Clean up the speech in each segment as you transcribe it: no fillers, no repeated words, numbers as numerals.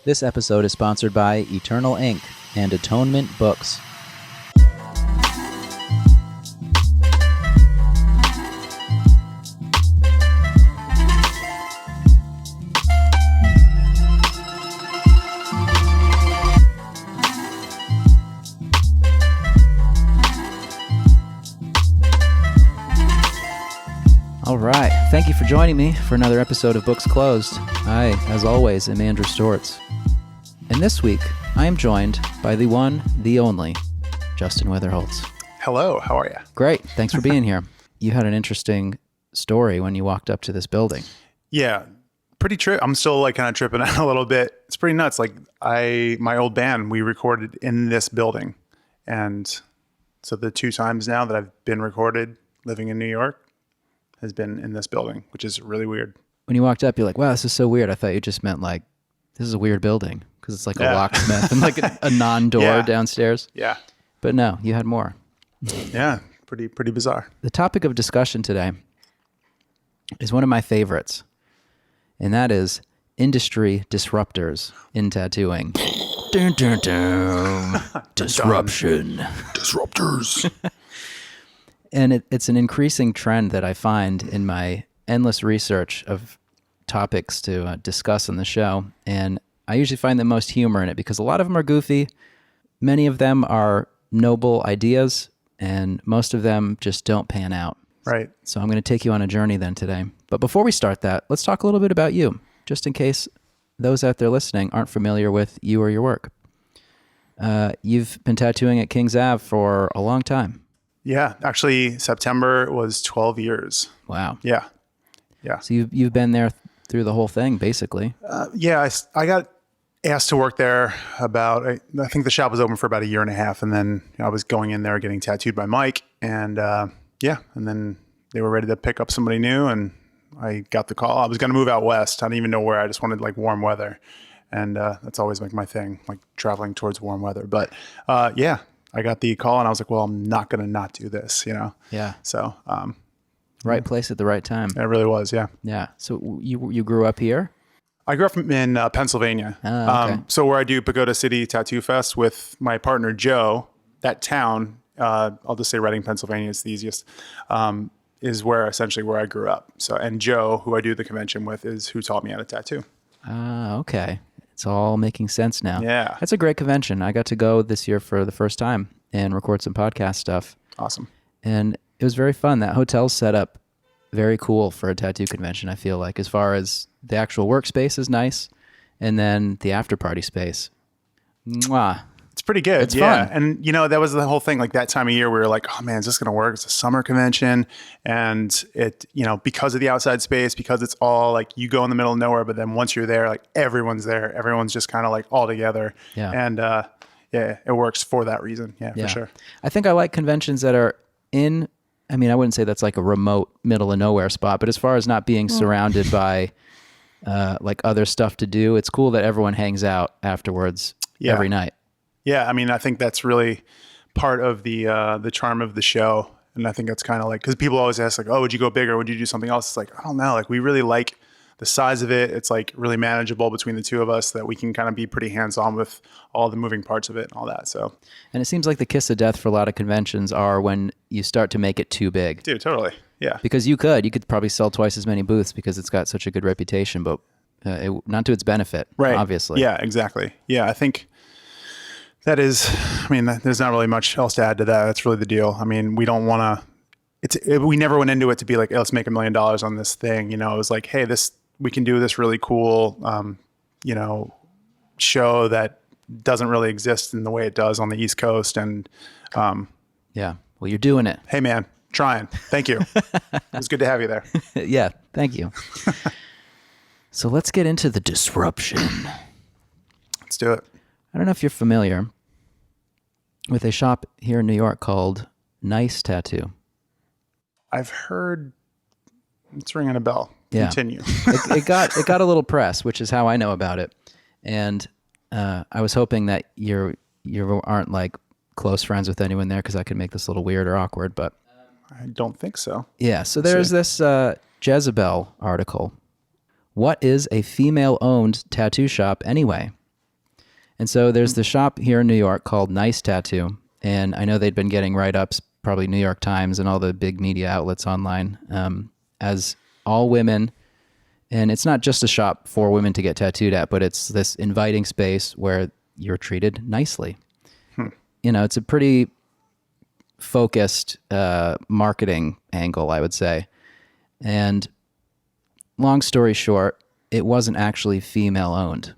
This episode is sponsored by Eternal Ink and Atonement Books. All right. Thank you for joining me for another episode of Books Closed. I, as always, am Andrew Stortz. And this week, I am joined by the one, the only, Justin Weatherholtz. Hello, how are you? Great. Thanks for being here. You had an interesting story when you walked up to this building. Yeah, pretty trip. I'm still kind of tripping out a little bit. It's pretty nuts. My old band, we recorded in this building. And so the 2 times now that I've been recorded living in New York has been in this building, which is really weird. When you walked up, you're like, wow, this is so weird. I thought you just meant this is a weird building because it's like a locksmith and a non-door downstairs. Yeah. But no, you had more. Yeah, pretty bizarre. The topic of discussion today is one of my favorites, and that is industry disruptors in tattooing. Dun, dun, dun. Disruption. Disruptors. And it's an increasing trend that I find in my endless research of topics to discuss on the show. And I usually find the most humor in it because a lot of them are goofy. Many of them are noble ideas, and most of them just don't pan out. Right. So I'm going to take you on a journey then today. But before we start that, let's talk a little bit about you, just in case those out there listening aren't familiar with you or your work. You've been tattooing at Kings Ave for a long time. Yeah, actually, September was 12 years. Wow. Yeah. So you've been there through the whole thing, basically. I got asked to work there I think the shop was open for about a year and a half, and then I was going in there getting tattooed by Mike, and and then they were ready to pick up somebody new, and I got the call. I was going to move out west. I didn't even know where. I just wanted warm weather, and that's always my thing, traveling towards warm weather. But I got the call, and I was like, well, I'm not going to not do this, Yeah. So right place at the right time. It really was, yeah. Yeah. So you grew up here? I grew up in Pennsylvania. Oh, okay. So where I do Pagoda City Tattoo Fest with my partner, Joe, that town, I'll just say Reading, Pennsylvania is the easiest, is where I grew up. So, and Joe, who I do the convention with, is who taught me how to tattoo. Okay. It's all making sense now. Yeah. That's a great convention. I got to go this year for the first time and record some podcast stuff. Awesome. And it was very fun. That hotel's set up very cool for a tattoo convention, I feel like, as far as the actual workspace is nice, and then the after party space. Mwah. It's pretty good. It's fun. And that was the whole thing. That time of year we were like, oh man, is this going to work? It's a summer convention. And it, because of the outside space, because it's all you go in the middle of nowhere, but then once you're there, everyone's there. Everyone's just kind of all together. Yeah. And it works for that reason. Yeah, for sure. I think I like conventions that are I wouldn't say that's a remote middle of nowhere spot, but as far as not being surrounded by other stuff to do, it's cool that everyone hangs out afterwards every night. Yeah, I think that's really part of the charm of the show, and I think that's kind of because people always ask oh, would you go bigger? Would you do something else? It's I don't know. We really like the size of it. It's really manageable between the two of us that we can kind of be pretty hands-on with all the moving parts of it and all that. So, and it seems like the kiss of death for a lot of conventions are when you start to make it too big. Dude, totally. Yeah. Because you could probably sell twice as many booths because it's got such a good reputation, but not to its benefit, right? Obviously. Yeah, exactly. Yeah, I think that is, there's not really much else to add to that. That's really the deal. We don't want to, we never went into it to be hey, let's make $1 million on this thing. It was hey, we can do this really cool, show that doesn't really exist in the way it does on the East Coast. And yeah, well, you're doing it. Hey man, trying. Thank you. It was good to have you there. Yeah, thank you. So let's get into the disruption. Let's do it. I don't know if you're familiar with a shop here in New York called Minx Tattoo. I've heard it's ringing a bell. Yeah. Continue. it got a little press, which is how I know about it. And I was hoping that you aren't close friends with anyone there because I could make this a little weird or awkward. But I don't think so. Yeah. So there's this Jezebel article. What is a female-owned tattoo shop anyway? And so there's the shop here in New York called Nice Tattoo. And I know they'd been getting write-ups, probably New York Times and all the big media outlets online, as all women. And it's not just a shop for women to get tattooed at, but it's this inviting space where you're treated nicely. You know, it's a pretty focused marketing angle, I would say. And long story short, it wasn't actually female owned.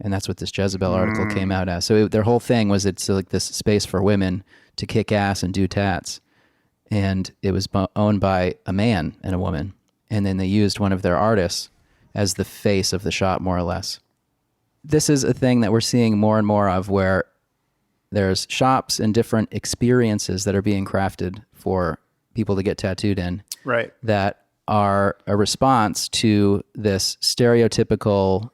And that's what this Jezebel article came out as. So their whole thing was it's like this space for women to kick ass and do tats. And it was owned by a man and a woman. And then they used one of their artists as the face of the shop, more or less. This is a thing that we're seeing more and more of, where there's shops and different experiences that are being crafted for people to get tattooed in. Right. That are a response to this stereotypical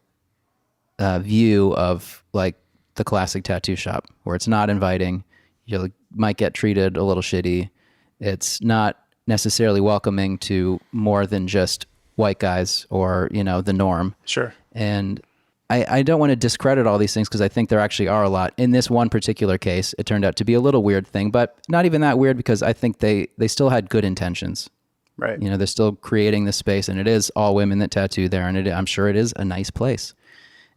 view of like the classic tattoo shop, where it's not inviting. You might get treated a little shitty. It's not necessarily welcoming to more than just white guys or, you know, the norm. Sure. And I don't want to discredit all these things, because I think there actually are a lot. In this one particular case, it turned out to be a little weird thing, but not even that weird, because I think they still had good intentions. Right. You know, they're still creating this space, and it is all women that tattoo there, and I'm sure it is a nice place.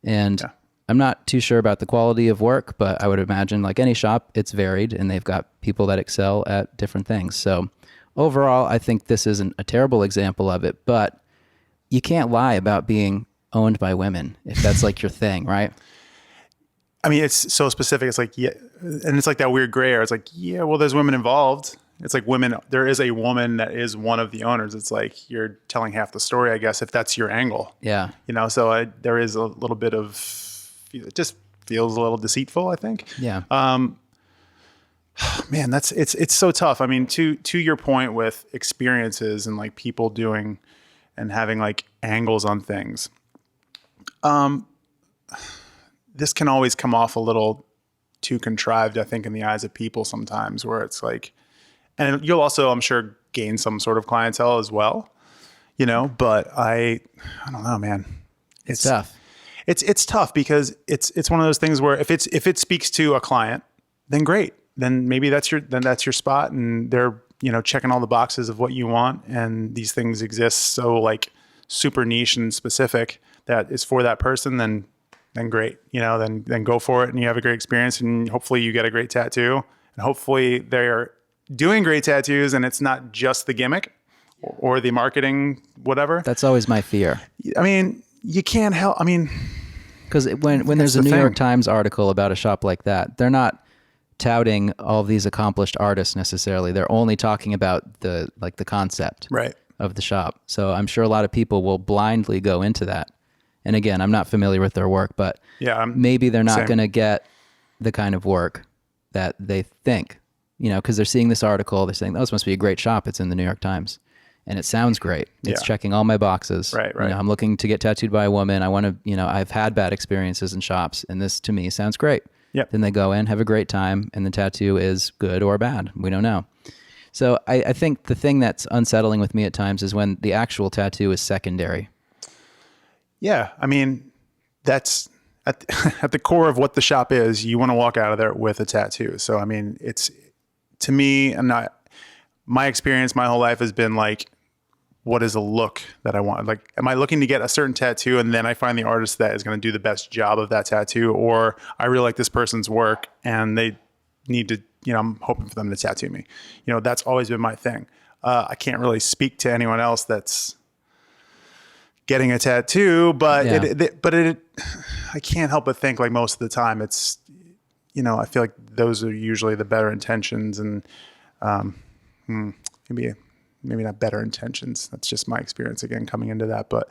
And I'm not too sure about the quality of work, but I would imagine, like any shop, it's varied, and they've got people that excel at different things. So overall, I think this isn't a terrible example of it, but you can't lie about being owned by women if that's like your thing, right? I mean, it's so specific. It's like, yeah. And it's like that weird gray area. It's like, yeah, well, there's women involved. It's like women, there is a woman that is one of the owners. It's like you're telling half the story, I guess, if that's your angle. Yeah. You know, so there is a little bit of, it just feels a little deceitful, I think. Yeah. Man, it's so tough. I mean, to your point with experiences and like people doing and having like angles on things, this can always come off a little too contrived, I think, in the eyes of people sometimes, where it's like, and you'll also, I'm sure, gain some sort of clientele as well, you know, but I don't know, man. It's tough. It's tough because it's one of those things where if it speaks to a client, then great. Then maybe that's your spot, and they're, you know, checking all the boxes of what you want, and these things exist so like super niche and specific that is for that person, then great, you know, then go for it, and you have a great experience, and hopefully you get a great tattoo, and hopefully they're doing great tattoos, and it's not just the gimmick or the marketing, whatever. That's always my fear. I mean, you can't help. I mean, because when there's a New York Times article about a shop like that, they're not touting all of these accomplished artists necessarily. They're only talking about the concept of the shop. So I'm sure a lot of people will blindly go into that. And again, I'm not familiar with their work, but maybe they're not going to get the kind of work that they think, you know, because they're seeing this article, they're saying, oh, this must be a great shop. It's in the New York Times. And it sounds great. It's checking all my boxes. Right. You know, I'm looking to get tattooed by a woman. I want to, you know, I've had bad experiences in shops, and this to me sounds great. Yep. Then they go in, have a great time, and the tattoo is good or bad. We don't know. So I think the thing that's unsettling with me at times is when the actual tattoo is secondary. Yeah. I mean, that's at the core of what the shop is. You want to walk out of there with a tattoo. So, I mean, it's, to me, my experience my whole life has been like, what is a look that I want? Like, am I looking to get a certain tattoo, and then I find the artist that is going to do the best job of that tattoo, or I really like this person's work and they need to, you know, I'm hoping for them to tattoo me. You know, that's always been my thing. I can't really speak to anyone else that's getting a tattoo, but I can't help but think, like, most of the time it's, you know, I feel like those are usually the better intentions, and maybe not better intentions. That's just my experience again coming into that, but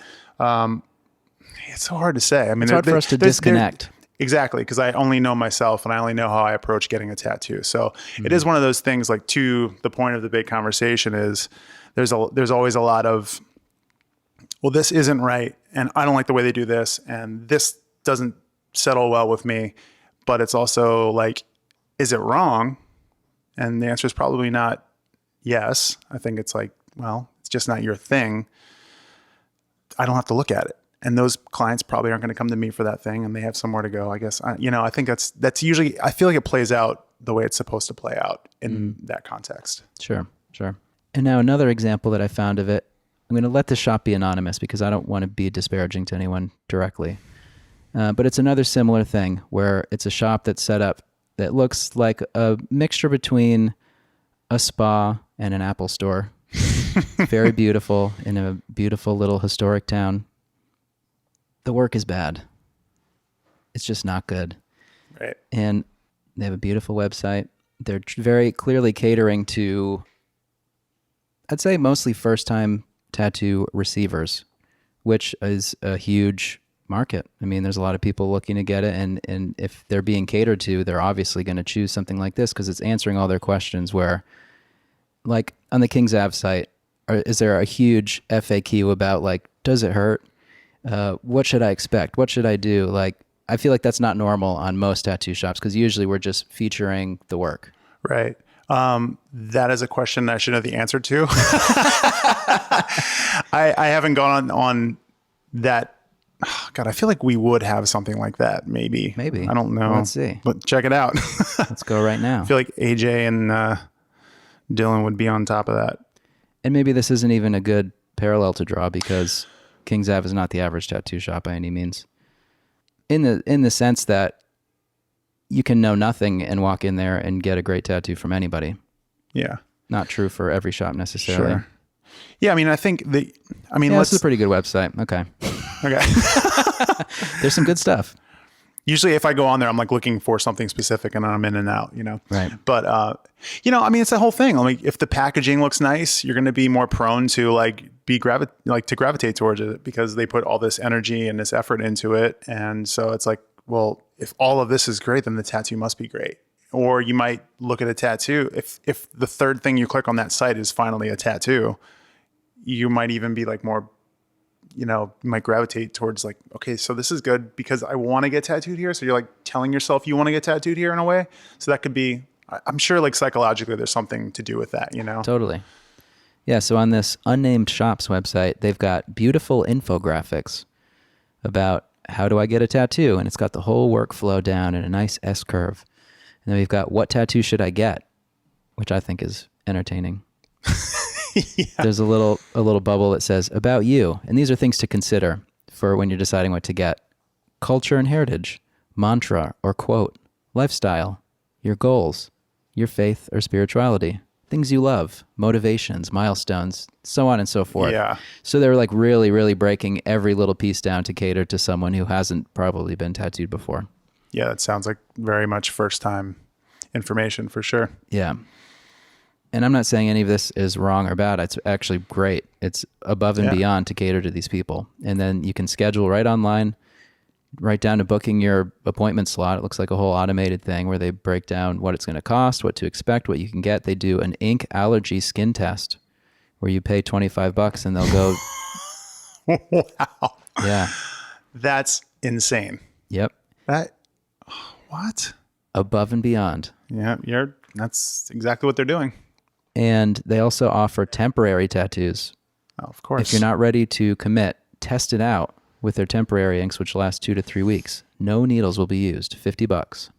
it's so hard to say. I mean, it's hard for us to disconnect. Exactly, because I only know myself, and I only know how I approach getting a tattoo. So it is one of those things, like, to the point of the big conversation is there's always a lot of, well, this isn't right, and I don't like the way they do this, and this doesn't settle well with me. But it's also like, is it wrong? And the answer is probably not yes. I think it's like, well, it's just not your thing. I don't have to look at it. and those clients probably aren't going to come to me for that thing, and they have somewhere to go. I guess I think that's usually, I feel like it plays out the way it's supposed to play out in that context. Sure. And now another example that I found of it. I'm going to let the shop be anonymous because I don't want to be disparaging to anyone directly. But it's another similar thing where it's a shop that's set up that looks like a mixture between a spa and an Apple store. Very beautiful in a beautiful little historic town. The work is bad. It's just not good. Right. And they have a beautiful website. They're very clearly catering to, I'd say, mostly first-time tattoo receivers, which is a huge market. I mean, there's a lot of people looking to get it, and if they're being catered to, they're obviously going to choose something like this because it's answering all their questions. Where, like on the King's Ave site, is there a huge FAQ about like, does it hurt? What should I expect? What should I do? Like, I feel like that's not normal on most tattoo shops because usually we're just featuring the work. Right. That is a question I should know the answer to. I haven't gone on that. God, I feel like we would have something like that. Maybe. I don't know. Let's see. But check it out. Let's go right now. I feel like AJ and Dylan would be on top of that. And maybe this isn't even a good parallel to draw because King's Ave is not the average tattoo shop by any means. In the sense that you can know nothing and walk in there and get a great tattoo from anybody. Yeah. Not true for every shop necessarily. Sure. Yeah, I mean, this is a pretty good website. Okay. There's some good stuff. Usually if I go on there, I'm like looking for something specific and I'm in and out, Right. But, it's the whole thing. Like if the packaging looks nice, you're going to be more prone to to gravitate towards it because they put all this energy and this effort into it. And so it's like, well, if all of this is great, then the tattoo must be great. Or you might look at a tattoo. If the third thing you click on that site is finally a tattoo, you might even be like more, you might gravitate towards like, okay, so this is good because I want to get tattooed here. So you're like telling yourself you want to get tattooed here in a way. So that could be, I'm sure like psychologically there's something to do with that, Totally. Yeah. So on this unnamed shop's website, they've got beautiful infographics about how do I get a tattoo? And it's got the whole workflow down in a nice S curve. And then we've got what tattoo should I get, which I think is entertaining. Yeah. There's a little bubble that says about you. And these are things to consider for when you're deciding what to get. Culture and heritage, mantra or quote, lifestyle, your goals, your faith or spirituality, things you love, motivations, milestones, so on and so forth. Yeah. So they're like really, really breaking every little piece down to cater to someone who hasn't probably been tattooed before. Yeah, that sounds like very much first time information for sure. Yeah. And I'm not saying any of this is wrong or bad. It's actually great. It's above and beyond to cater to these people. And then you can schedule right online, right down to booking your appointment slot. It looks like a whole automated thing where they break down what it's going to cost, what to expect, what you can get. They do an ink allergy skin test where you pay $25 and they'll go. Wow. Yeah. That's insane. Yep. What? Above and beyond. Yeah, that's exactly what they're doing. And they also offer temporary tattoos. Oh, of course. If you're not ready to commit, test it out with their temporary inks, which last 2 to 3 weeks. No needles will be used, $50.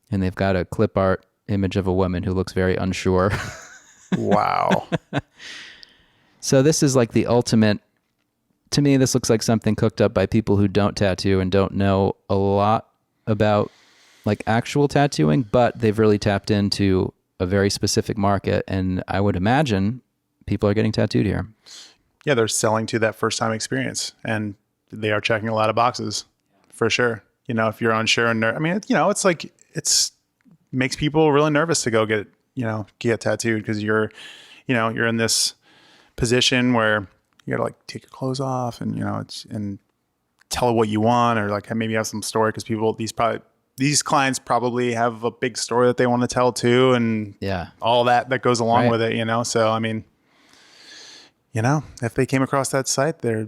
And they've got a clip art image of a woman who looks very unsure. Wow. So this is like the ultimate, to me, this looks like something cooked up by people who don't tattoo and don't know a lot about like actual tattooing, but they've really tapped into a very specific market. And I would imagine people are getting tattooed here. Yeah, they're selling to that first time experience and they are checking a lot of boxes for sure. If you're unsure and it's like, makes people really nervous to go get tattooed because you're in this position where you gotta like take your clothes off and, and tell what you want or like maybe have some story because these clients probably have a big story that they want to tell too. And all that goes along with it, So, if they came across that site, they're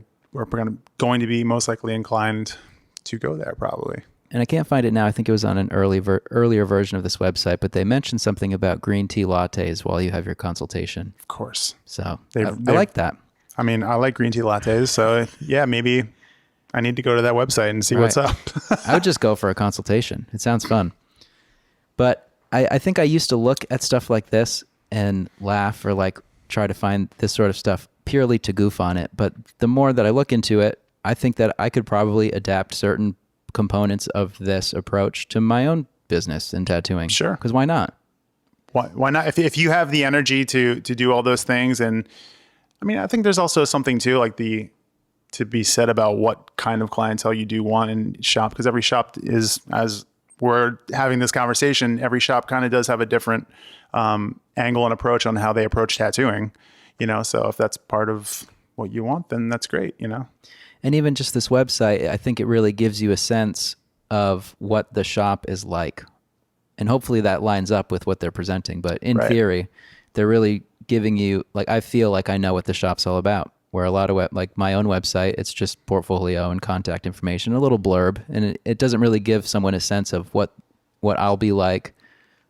going to be most likely inclined to go there probably. And I can't find it now. I think it was on an earlier version of this website, but they mentioned something about green tea lattes while you have your consultation. Of course. So I like that. I like green tea lattes. So yeah, maybe I need to go to that website and see what's up. I would just go for a consultation. It sounds fun. But I think I used to look at stuff like this and laugh or like try to find this sort of stuff purely to goof on it. But the more that I look into it, I think that I could probably adapt certain components of this approach to my own business in tattooing. Sure. Because why not? Why not? If you have the energy to do all those things, and I mean, I think there's also something too, like to be said about what kind of clientele you do want in shop, because every shop is, as we're having this conversation, every shop kind of does have a different angle and approach on how they approach tattooing, you know? So if that's part of what you want, then that's great, you know? And even just this website, I think it really gives you a sense of what the shop is like. And hopefully that lines up with what they're presenting. But in theory, they're really giving you, like, I feel like I know what the shop's all about. Where a lot of, like my own website, it's just portfolio and contact information, a little blurb. And it doesn't really give someone a sense of what I'll be like.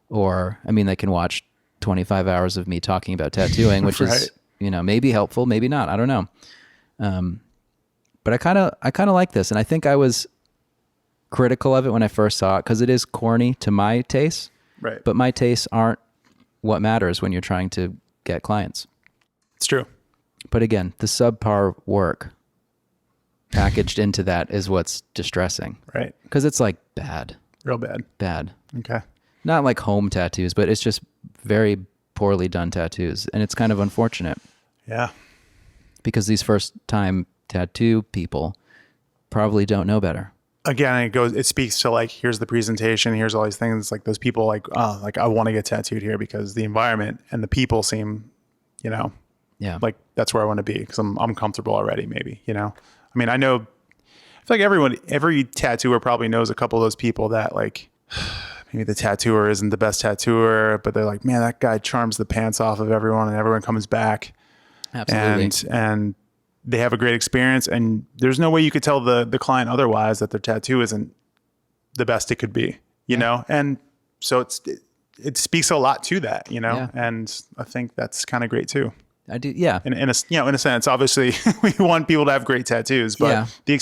Or, I mean, they can watch 25 hours of me talking about tattooing, which is, you know, maybe helpful, maybe not. I don't know. But I kind of like this. And I think I was critical of it when I first saw it because it is corny to my taste. Right. But my tastes aren't what matters when you're trying to get clients. It's true. But again, the subpar work packaged into that is what's distressing. Right. Because it's like bad. Real bad. Bad. Okay. Not like home tattoos, but it's just very poorly done tattoos. And it's kind of unfortunate. Yeah. Because these first time tattoo people probably don't know better. Again, it speaks to like, here's the presentation, here's all these things. Like those people like, oh, like I want to get tattooed here because the environment and the people seem, you know, like that's where I want to be because I'm comfortable already, maybe, you know? I mean, I feel like every tattooer probably knows a couple of those people that like, maybe the tattooer isn't the best tattooer, but they're like, man, that guy charms the pants off of everyone and everyone comes back. Absolutely. And they have a great experience, and there's no way you could tell the client otherwise that their tattoo isn't the best it could be, you know? And so it speaks a lot to that, you know? And I think that's kind of great too. I do. Yeah. In a sense, obviously we want people to have great tattoos, but the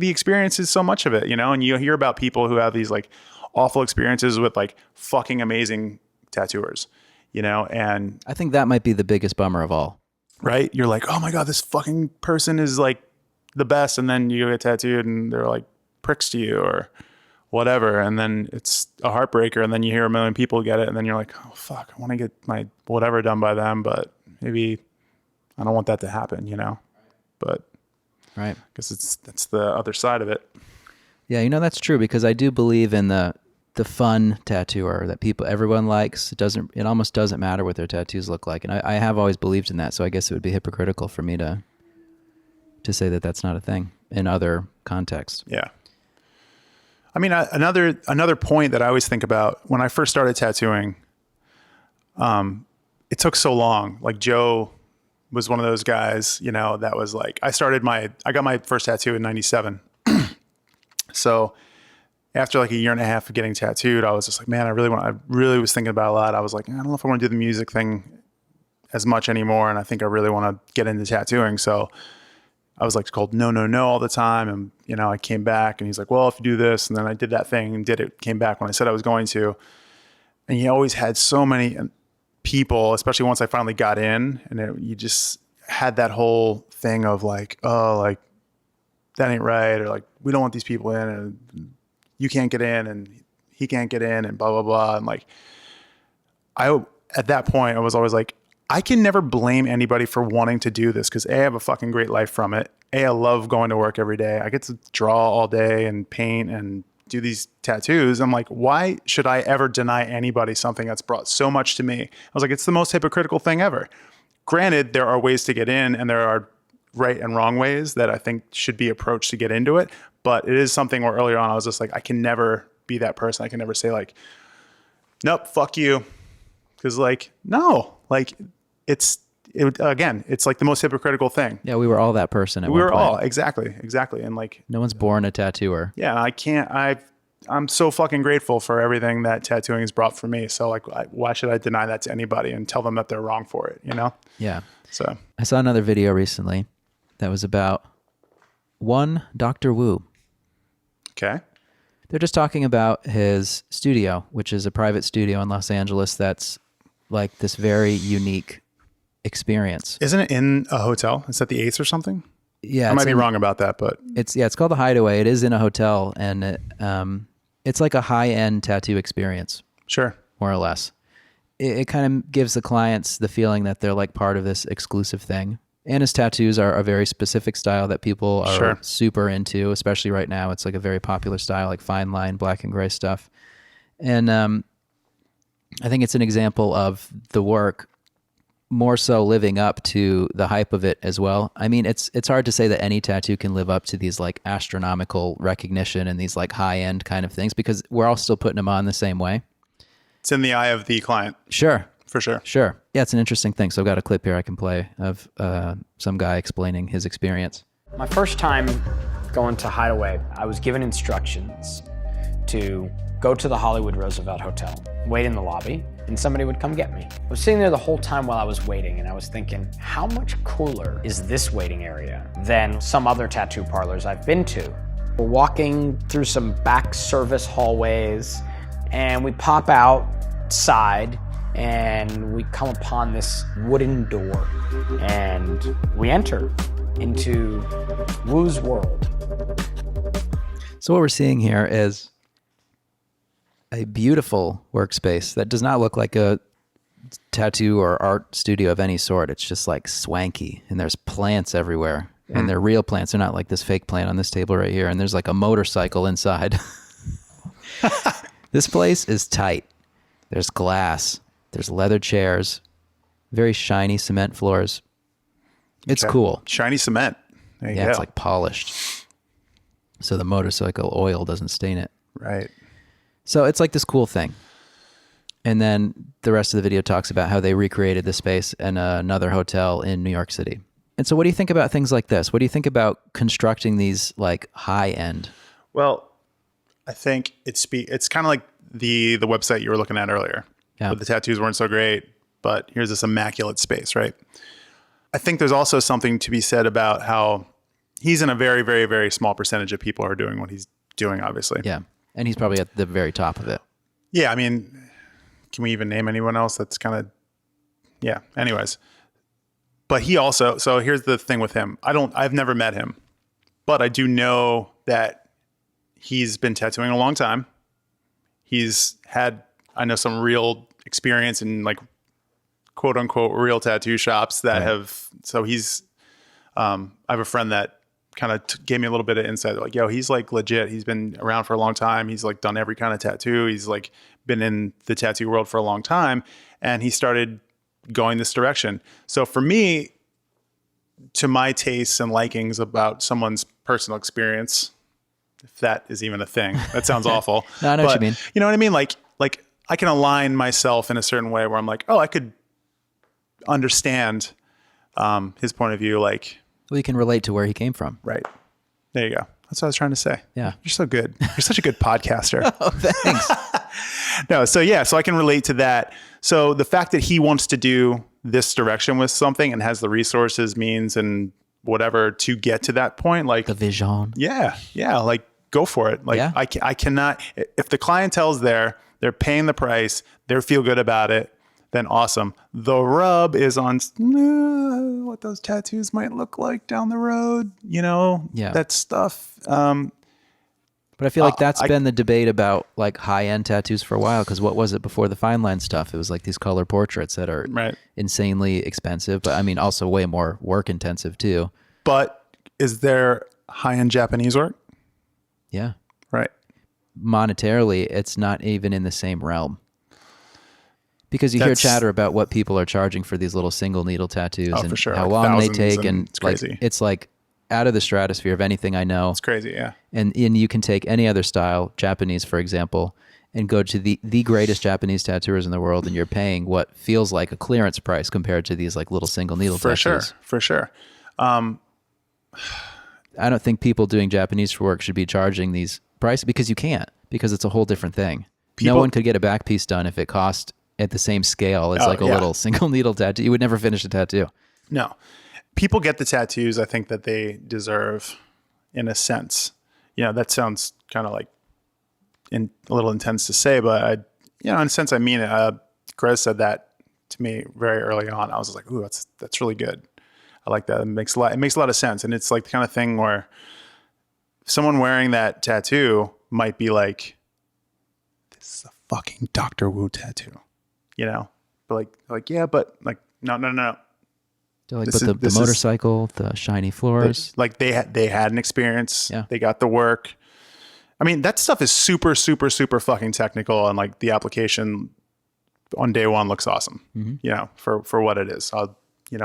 experience is so much of it, you know? And you hear about people who have these like awful experiences with like fucking amazing tattooers, you know? And I think that might be the biggest bummer of all. Right? You're like, oh my God, this fucking person is like the best. And then you get tattooed and they're like pricks to you or whatever. And then it's a heartbreaker. And then you hear a million people get it. And then you're like, oh fuck, I want to get my whatever done by them. But maybe I don't want that to happen, you know? But right. I guess that's the other side of it. Yeah, you know, that's true because I do believe in the fun tattooer that everyone likes. It almost doesn't matter what their tattoos look like. And I have always believed in that. So I guess it would be hypocritical for me to say that that's not a thing in other contexts. Yeah. I mean, another point that I always think about when I first started tattooing, it took so long. Like Joe was one of those guys, you know, that was like, I got my first tattoo in 97. So after like a year and a half of getting tattooed, I was just like, man, I really was thinking about it a lot. I was like, I don't know if I want to do the music thing as much anymore. And I think I really want to get into tattooing. So I was like told no all the time. And, you know, I came back and he's like, well, if you do this, and then I did that thing and came back when I said I was going to. And he always had so many people, especially once I finally got in, and you just had that whole thing of like, oh, like that ain't right. Or like, we don't want these people in, and you can't get in and he can't get in and blah, blah, blah. And like, at that point, I was always like, I can never blame anybody for wanting to do this because I have a fucking great life from it. I love going to work every day. I get to draw all day and paint and do these tattoos. I'm like, why should I ever deny anybody something that's brought so much to me? I was like, it's the most hypocritical thing ever. Granted, there are ways to get in and there are right and wrong ways that I think should be approached to get into it. But it is something where earlier on I was just like, I can never be that person. I can never say like, nope, fuck you. Because like, no, like it's like the most hypocritical thing. Yeah, we were all that person at one point. We were all, exactly. And like, no one's born a tattooer. Yeah, I'm so fucking grateful for everything that tattooing has brought for me. So like, why should I deny that to anybody and tell them that they're wrong for it, you know? Yeah. So I saw another video recently that was about One Dr. Wu. Okay. They're just talking about his studio, which is a private studio in Los Angeles that's like this very unique experience. Isn't it in a hotel? Is that the Ace or something? Yeah. I might be wrong about that, but... It's called the Hideaway. It is in a hotel, and it's like a high-end tattoo experience. Sure. More or less. It kind of gives the clients the feeling that they're like part of this exclusive thing. And his tattoos are a very specific style that people are super into, especially right now. It's like a very popular style, like fine line, black and gray stuff. And I think it's an example of the work more so living up to the hype of it as well. I mean, it's hard to say that any tattoo can live up to these like astronomical recognition and these like high-end kind of things, because we're all still putting them on the same way. It's in the eye of the client. Sure. For sure. Sure. Yeah, it's an interesting thing. So I've got a clip here I can play of some guy explaining his experience. My first time going to Hideaway, I was given instructions to go to the Hollywood Roosevelt Hotel, wait in the lobby, and somebody would come get me. I was sitting there the whole time while I was waiting, and I was thinking, how much cooler is this waiting area than some other tattoo parlors I've been to? We're walking through some back service hallways, and we pop outside, and we come upon this wooden door, and we enter into Wu's world. So what we're seeing here is a beautiful workspace that does not look like a tattoo or art studio of any sort. It's just like swanky, and there's plants everywhere, and they're real plants. They're not like this fake plant on this table right here, and there's like a motorcycle inside. This place is tight. There's glass. There's leather chairs, very shiny cement floors. It's cool. Shiny cement. There you go. It's like polished. So the motorcycle oil doesn't stain it. Right. So it's like this cool thing. And then the rest of the video talks about how they recreated the space in another hotel in New York City. And so what do you think about things like this? What do you think about constructing these like high end? Well, I think it's kind of like the website you were looking at earlier. Yeah. But the tattoos weren't so great, but here's this immaculate space, right? I think there's also something to be said about how he's in a very, very, very small percentage of people are doing what he's doing, obviously. Yeah. And he's probably at the very top of it. Yeah. I mean, can we even name anyone else that's kind of, yeah. Anyways. But he also, so here's the thing with him. I've never met him, but I do know that he's been tattooing a long time. He's had, I know, some real experience in like quote unquote real tattoo shops that have, so he's, I have a friend that kind of gave me a little bit of insight. Like, yo, he's like legit. He's been around for a long time. He's like done every kind of tattoo. He's like been in the tattoo world for a long time. And he started going this direction. So for me, to my tastes and likings about someone's personal experience, if that is even a thing, that sounds awful. No, I know what you mean. You know what I mean? Like I can align myself in a certain way where I'm like, oh, I could understand his point of view. Like, Well, you can relate to where he came from. right. There you go. That's what I was trying to say. Yeah. You're so good. You're such a good podcaster. Oh, thanks. No. So yeah, so I can relate to that. So the fact that he wants to do this direction with something and has the resources, means, and whatever to get to that point, like The vision. yeah, like go for it. Like Yeah. I cannot, if the clientele's there, they're paying the price, they feel good about it, then awesome. The rub is on what those tattoos might look like down the road, Yeah. that stuff. But I feel like that's been the debate about like high-end tattoos for a while, because what was it before the fine line stuff? It was like these color portraits that are Right. insanely expensive, but I mean also way more work intensive too. But is there high-end Japanese work? Yeah. Right. Monetarily, it's not even in the same realm. Because you hear That's- chatter about what people are charging for these little single needle tattoos and for sure. how Like long they thousands, take, and and it's like crazy. it's like out of the stratosphere of anything I know. It's crazy. Yeah. And you can take any other style, Japanese, for example, and go to the greatest Japanese tattooers in the world, and you're paying what feels like a clearance price compared to these like little single needle tattoos. For sure. I don't think people doing Japanese work should be charging these prices, because you can't, because it's a whole different thing. No one could get a back piece done if it cost at the same scale as like a little single needle tattoo. You would never finish a tattoo. No. People get the tattoos I think that they deserve. in a sense. That sounds kind of like a little intense to say, but in a sense, I mean it. Grez said that to me very early on. I was like, ooh, that's really good. I like that. It makes a lot of sense. And it's like the kind of thing where someone wearing that tattoo might be like, this is a fucking Dr. Wu tattoo, but yeah, but like, no. Like, but the motorcycle, the shiny floors. They had an experience. Yeah. They got the work. I mean, that stuff is super, super, super fucking technical. And like the application on day one looks awesome, for what it is.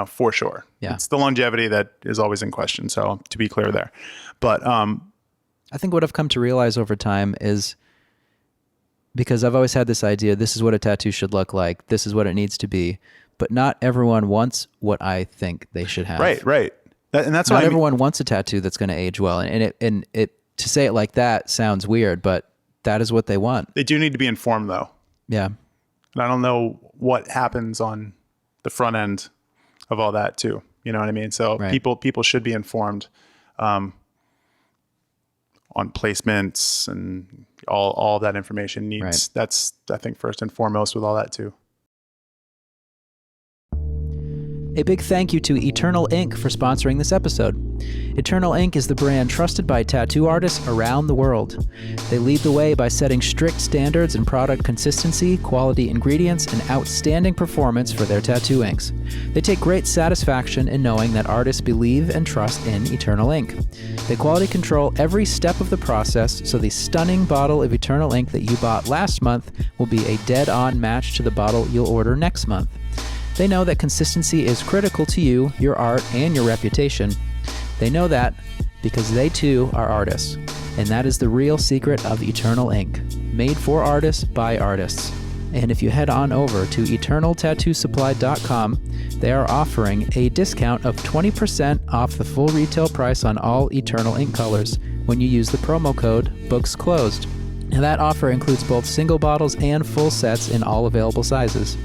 For sure. Yeah. It's the longevity that is always in question. So to be clear there, but I think what I've come to realize over time is, because I've always had this idea, this is what a tattoo should look like, this is what it needs to be, but not everyone wants what I think they should have. Right. And that's not why everyone wants a tattoo that's going to age well, and it to say it like that sounds weird, but that is what they want. They do need to be informed, though. Yeah. And I don't know what happens on the front end of all that too. You know what I mean? So right. people should be informed on placements and all that information needs. Right. That's, I think, first and foremost with all that too. A big thank you to Eternal Ink for sponsoring this episode. Eternal Ink is the brand trusted by tattoo artists around the world. They lead the way by setting strict standards in product consistency, quality ingredients, and outstanding performance for their tattoo inks. They take great satisfaction in knowing that artists believe and trust in Eternal Ink. They quality control every step of the process, so the stunning bottle of Eternal Ink that you bought last month will be a dead-on match to the bottle you'll order next month. They know that consistency is critical to you, your art, and your reputation. They know that because they too are artists, and that is the real secret of Eternal Ink. Made for artists by artists. And if you head on over to eternaltattoosupply.com, they are offering a discount of 20% off the full retail price on all Eternal Ink colors when you use the promo code BOOKSCLOSED. Now that offer includes both single bottles and full sets in all available sizes.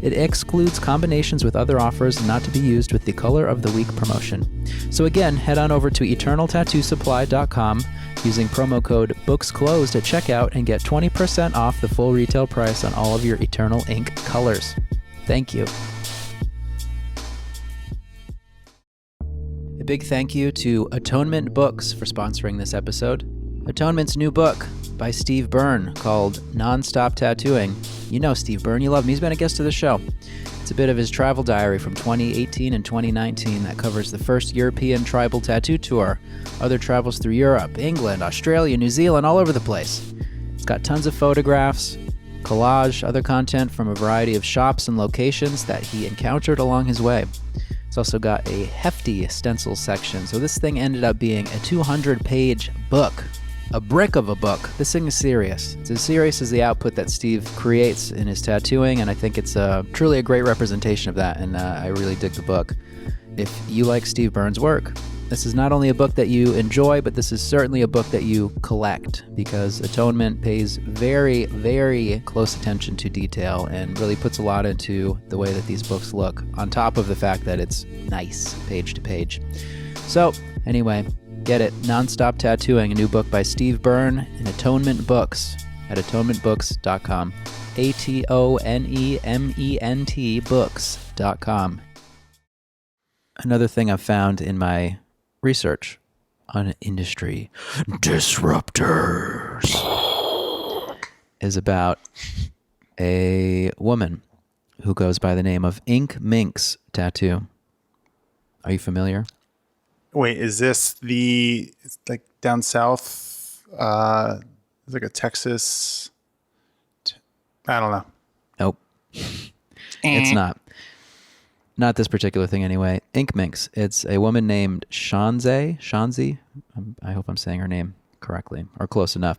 It excludes combinations with other offers not to be used with the Color of the Week promotion. So again, head on over to eternaltattoosupply.com using promo code BOOKSCLOSED at checkout and get 20% off the full retail price on all of your Eternal Ink colors. Thank you. A big thank you to Atonement Books for sponsoring this episode. Atonement's new book by Steve Byrne called NonStop Tattooing. You know Steve Byrne, you love him. He's been a guest of the show. It's a bit of his travel diary from 2018 and 2019 that covers the first European tribal tattoo tour, other travels through Europe, England, Australia, New Zealand, all over the place. It's got tons of photographs, collage, other content from a variety of shops and locations that he encountered along his way. It's also got a hefty stencil section, so this thing ended up being a 200-page book. A brick of a book. This thing is serious. It's as serious as the output that Steve creates in his tattooing, and I think it's truly a great representation of that, and I really dig the book. If you like Steve Byrne's work, this is not only a book that you enjoy, but this is certainly a book that you collect, because Atonement pays very, very close attention to detail and really puts a lot into the way that these books look, on top of the fact that it's nice page to page. So, anyway, get it. NonStop Tattooing, a new book by Steve Byrne and Atonement Books at atonementbooks.com. ATONEMENT books.com. Another thing I've found in my research on industry disruptors is about a woman who goes by the name of Minx Tattoo. Are you familiar? Wait, is this it's like down south? It's like a Texas. I don't know. Nope. It's not. Not this particular thing anyway. Minx. It's a woman named Shanzey. I hope I'm saying her name correctly or close enough.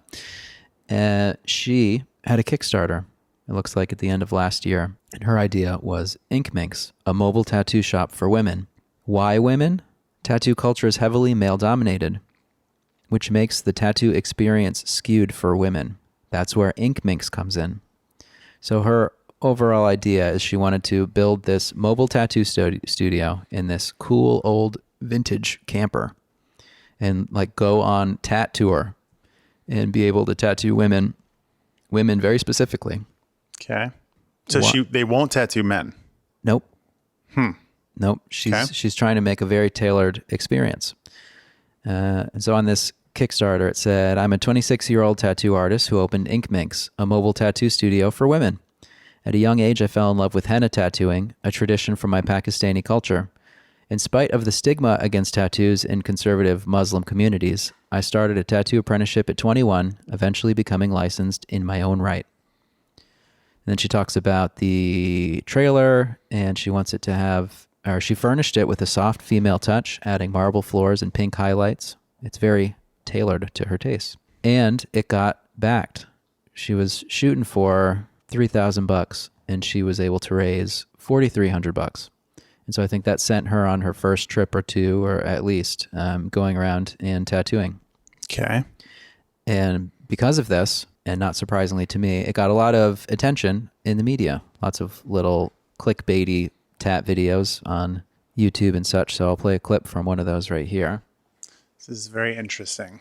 She had a Kickstarter, it looks like at the end of last year. And her idea was Minx, a mobile tattoo shop for women. Why women? Tattoo culture is heavily male-dominated, which makes the tattoo experience skewed for women. That's where Minx comes in. So her overall idea is she wanted to build this mobile tattoo studio in this cool old vintage camper. and like go on tat tour and be able to tattoo women very specifically. Okay. So they won't tattoo men. Nope. Nope. She's trying to make a very tailored experience. And so on this Kickstarter, it said, I'm a 26-year-old tattoo artist who opened Ink Minx, a mobile tattoo studio for women. At a young age, I fell in love with henna tattooing, a tradition from my Pakistani culture. In spite of the stigma against tattoos in conservative Muslim communities, I started a tattoo apprenticeship at 21, eventually becoming licensed in my own right. And then she talks about the trailer, and she wants it to have, or she furnished it with a soft female touch, adding marble floors and pink highlights. It's very tailored to her taste. And it got backed. She was shooting for $3,000 and she was able to raise $4,300. And so I think that sent her on her first trip or two, or at least going around and tattooing. Okay. And because of this, and not surprisingly to me, it got a lot of attention in the media. Lots of little clickbaity tat videos on YouTube and such. So I'll play a clip from one of those right here. This is very interesting.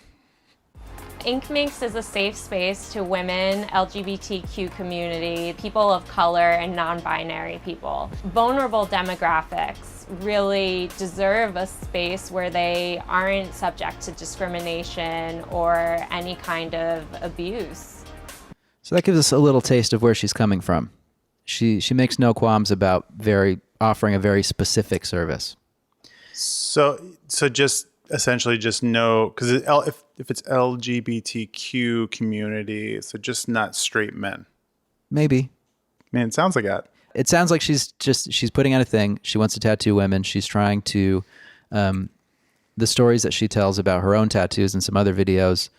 Ink Minx is a safe space to women, LGBTQ community, people of color, and non-binary people. Vulnerable demographics really deserve a space where they aren't subject to discrimination or any kind of abuse. So that gives us a little taste of where she's coming from. She makes no qualms about offering a very specific service. So just essentially just no, because if it's LGBTQ community, so just not straight men. Maybe. I mean, it sounds like that. It sounds like she's putting out a thing. She wants to tattoo women. She's trying to, the stories that she tells about her own tattoos and some other videos.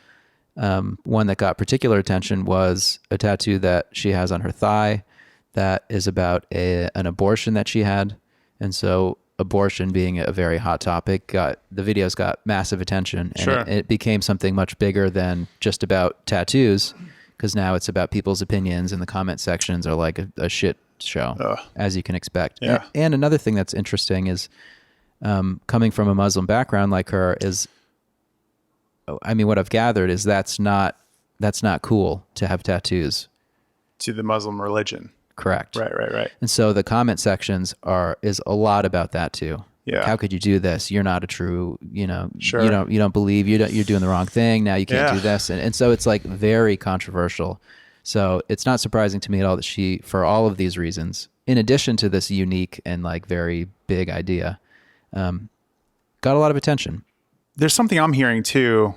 One that got particular attention was a tattoo that she has on her thigh that is about an abortion that she had. And so abortion being a very hot topic, the videos got massive attention, and sure. it became something much bigger than just about tattoos, because now it's about people's opinions, and the comment sections are like a shit show, as you can expect. Yeah. And another thing that's interesting is, coming from a Muslim background like her, is, I mean, what I've gathered is that's not cool to have tattoos. To the Muslim religion. Correct. Right. And so the comment sections is a lot about that too. Yeah. How could you do this? You're not a true, Sure. you don't believe, you're doing the wrong thing. Now you can't do this. And so it's like very controversial. So it's not surprising to me at all that she, for all of these reasons, in addition to this unique and like very big idea, got a lot of attention. There's something I'm hearing too.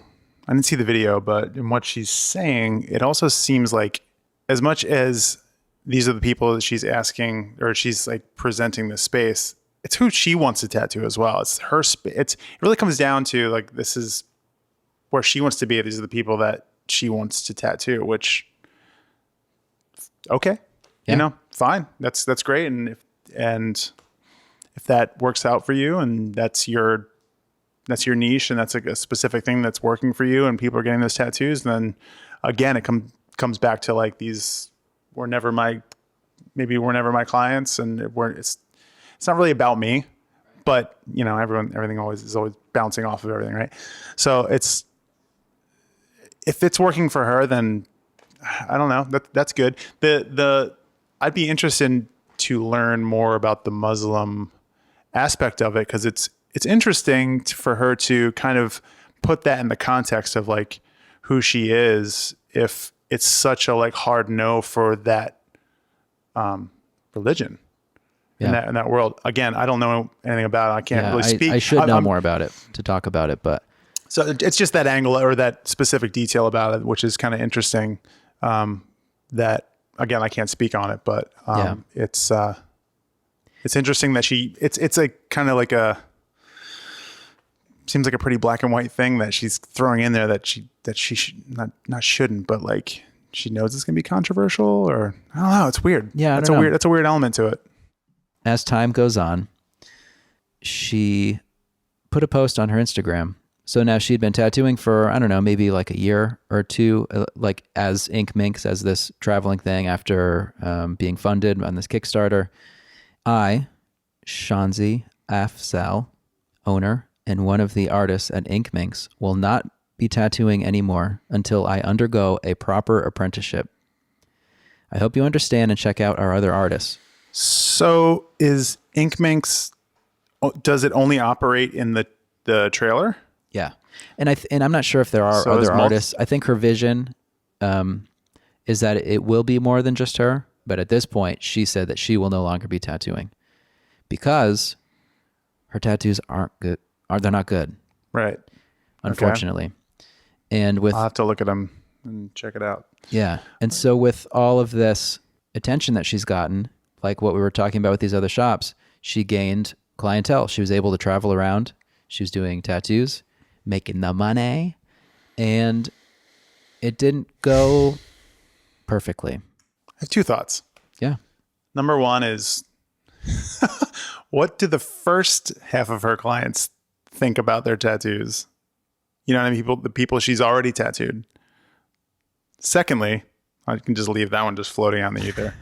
I didn't see the video, but in what she's saying, it also seems like as much as these are the people that she's asking, or she's like presenting this space, it's who she wants to tattoo as well. It's her space. It really comes down to like, this is where she wants to be. These are the people that she wants to tattoo, which, okay, fine. That's great. And if that works out for you and that's your niche and that's like a specific thing that's working for you and people are getting those tattoos, then again, it comes back to like these were never my clients, and it's not really about me, but everything is always bouncing off of everything, right? So if it's working for her, then I don't know, that's good. I'd be interested to learn more about the Muslim aspect of it, because it's interesting for her to kind of put that in the context of like who she is, if it's such a like hard no for that religion in that world. Again, I don't know anything about it. I can't really speak. I should know more about it to talk about it, but so it's just that angle or that specific detail about it, which is kind of interesting. That again, I can't speak on it, but it's interesting that it's like kind of like seems like a pretty black and white thing that she's throwing in there that she should not shouldn't, but like she knows it's gonna be controversial, or I don't know. It's weird. Yeah, that's a weird element to it. As time goes on, she put a post on her Instagram. So now she'd been tattooing for, I don't know, maybe like a year or two, like as Ink Minx, as this traveling thing after being funded on this Kickstarter. I, Shanzey Afzal, owner and one of the artists at Ink Minx will not be tattooing anymore until I undergo a proper apprenticeship. I hope you understand and check out our other artists. So is Ink Minx, does it only operate in the trailer? Yeah. And I'm not sure if there are other artists. I think her vision is that it will be more than just her. But at this point, she said that she will no longer be tattooing because her tattoos aren't good. They're not good. Right. Unfortunately. Okay. And with I'll have to look at them and check it out. Yeah. And so with all of this attention that she's gotten, like what we were talking about with these other shops, she gained clientele. She was able to travel around. She was doing tattoos, making the money, and it didn't go perfectly. I have two thoughts. Yeah. Number one is, what do the first half of her clients think about their tattoos? You know what I mean? The people she's already tattooed. Secondly, I can just leave that one just floating out in the ether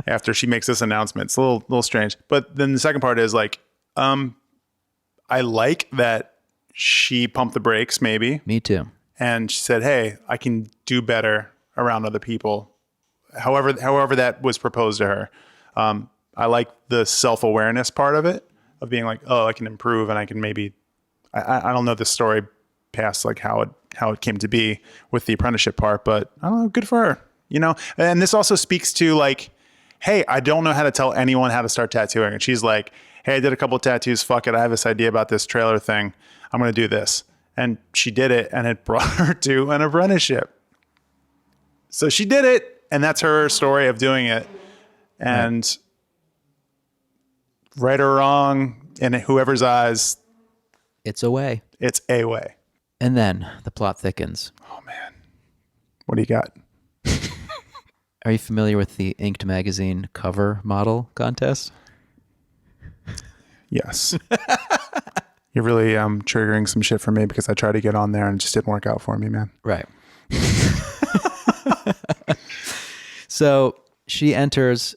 after she makes this announcement. It's a little strange. But then the second part is like, I like that she pumped the brakes maybe. Me too. And she said, hey, I can do better around other people. However that was proposed to her. I like the self-awareness part of it, of being like, oh, I can improve and I can maybe, I don't know the story past like how it came to be with the apprenticeship part, but I don't know, good for her, you know? And this also speaks to like, hey, I don't know how to tell anyone how to start tattooing. And she's like, hey, I did a couple of tattoos. Fuck it. I have this idea about this trailer thing. I'm going to do this. And she did it and it brought her to an apprenticeship. So she did it. And that's her story of doing it. And right or wrong, in whoever's eyes, It's a way. it's a way. And then the plot thickens. Oh, man. What do you got? Are you familiar with the Inked magazine cover model contest? Yes. You're really triggering some shit for me because I tried to get on there and it just didn't work out for me, man. Right. So she enters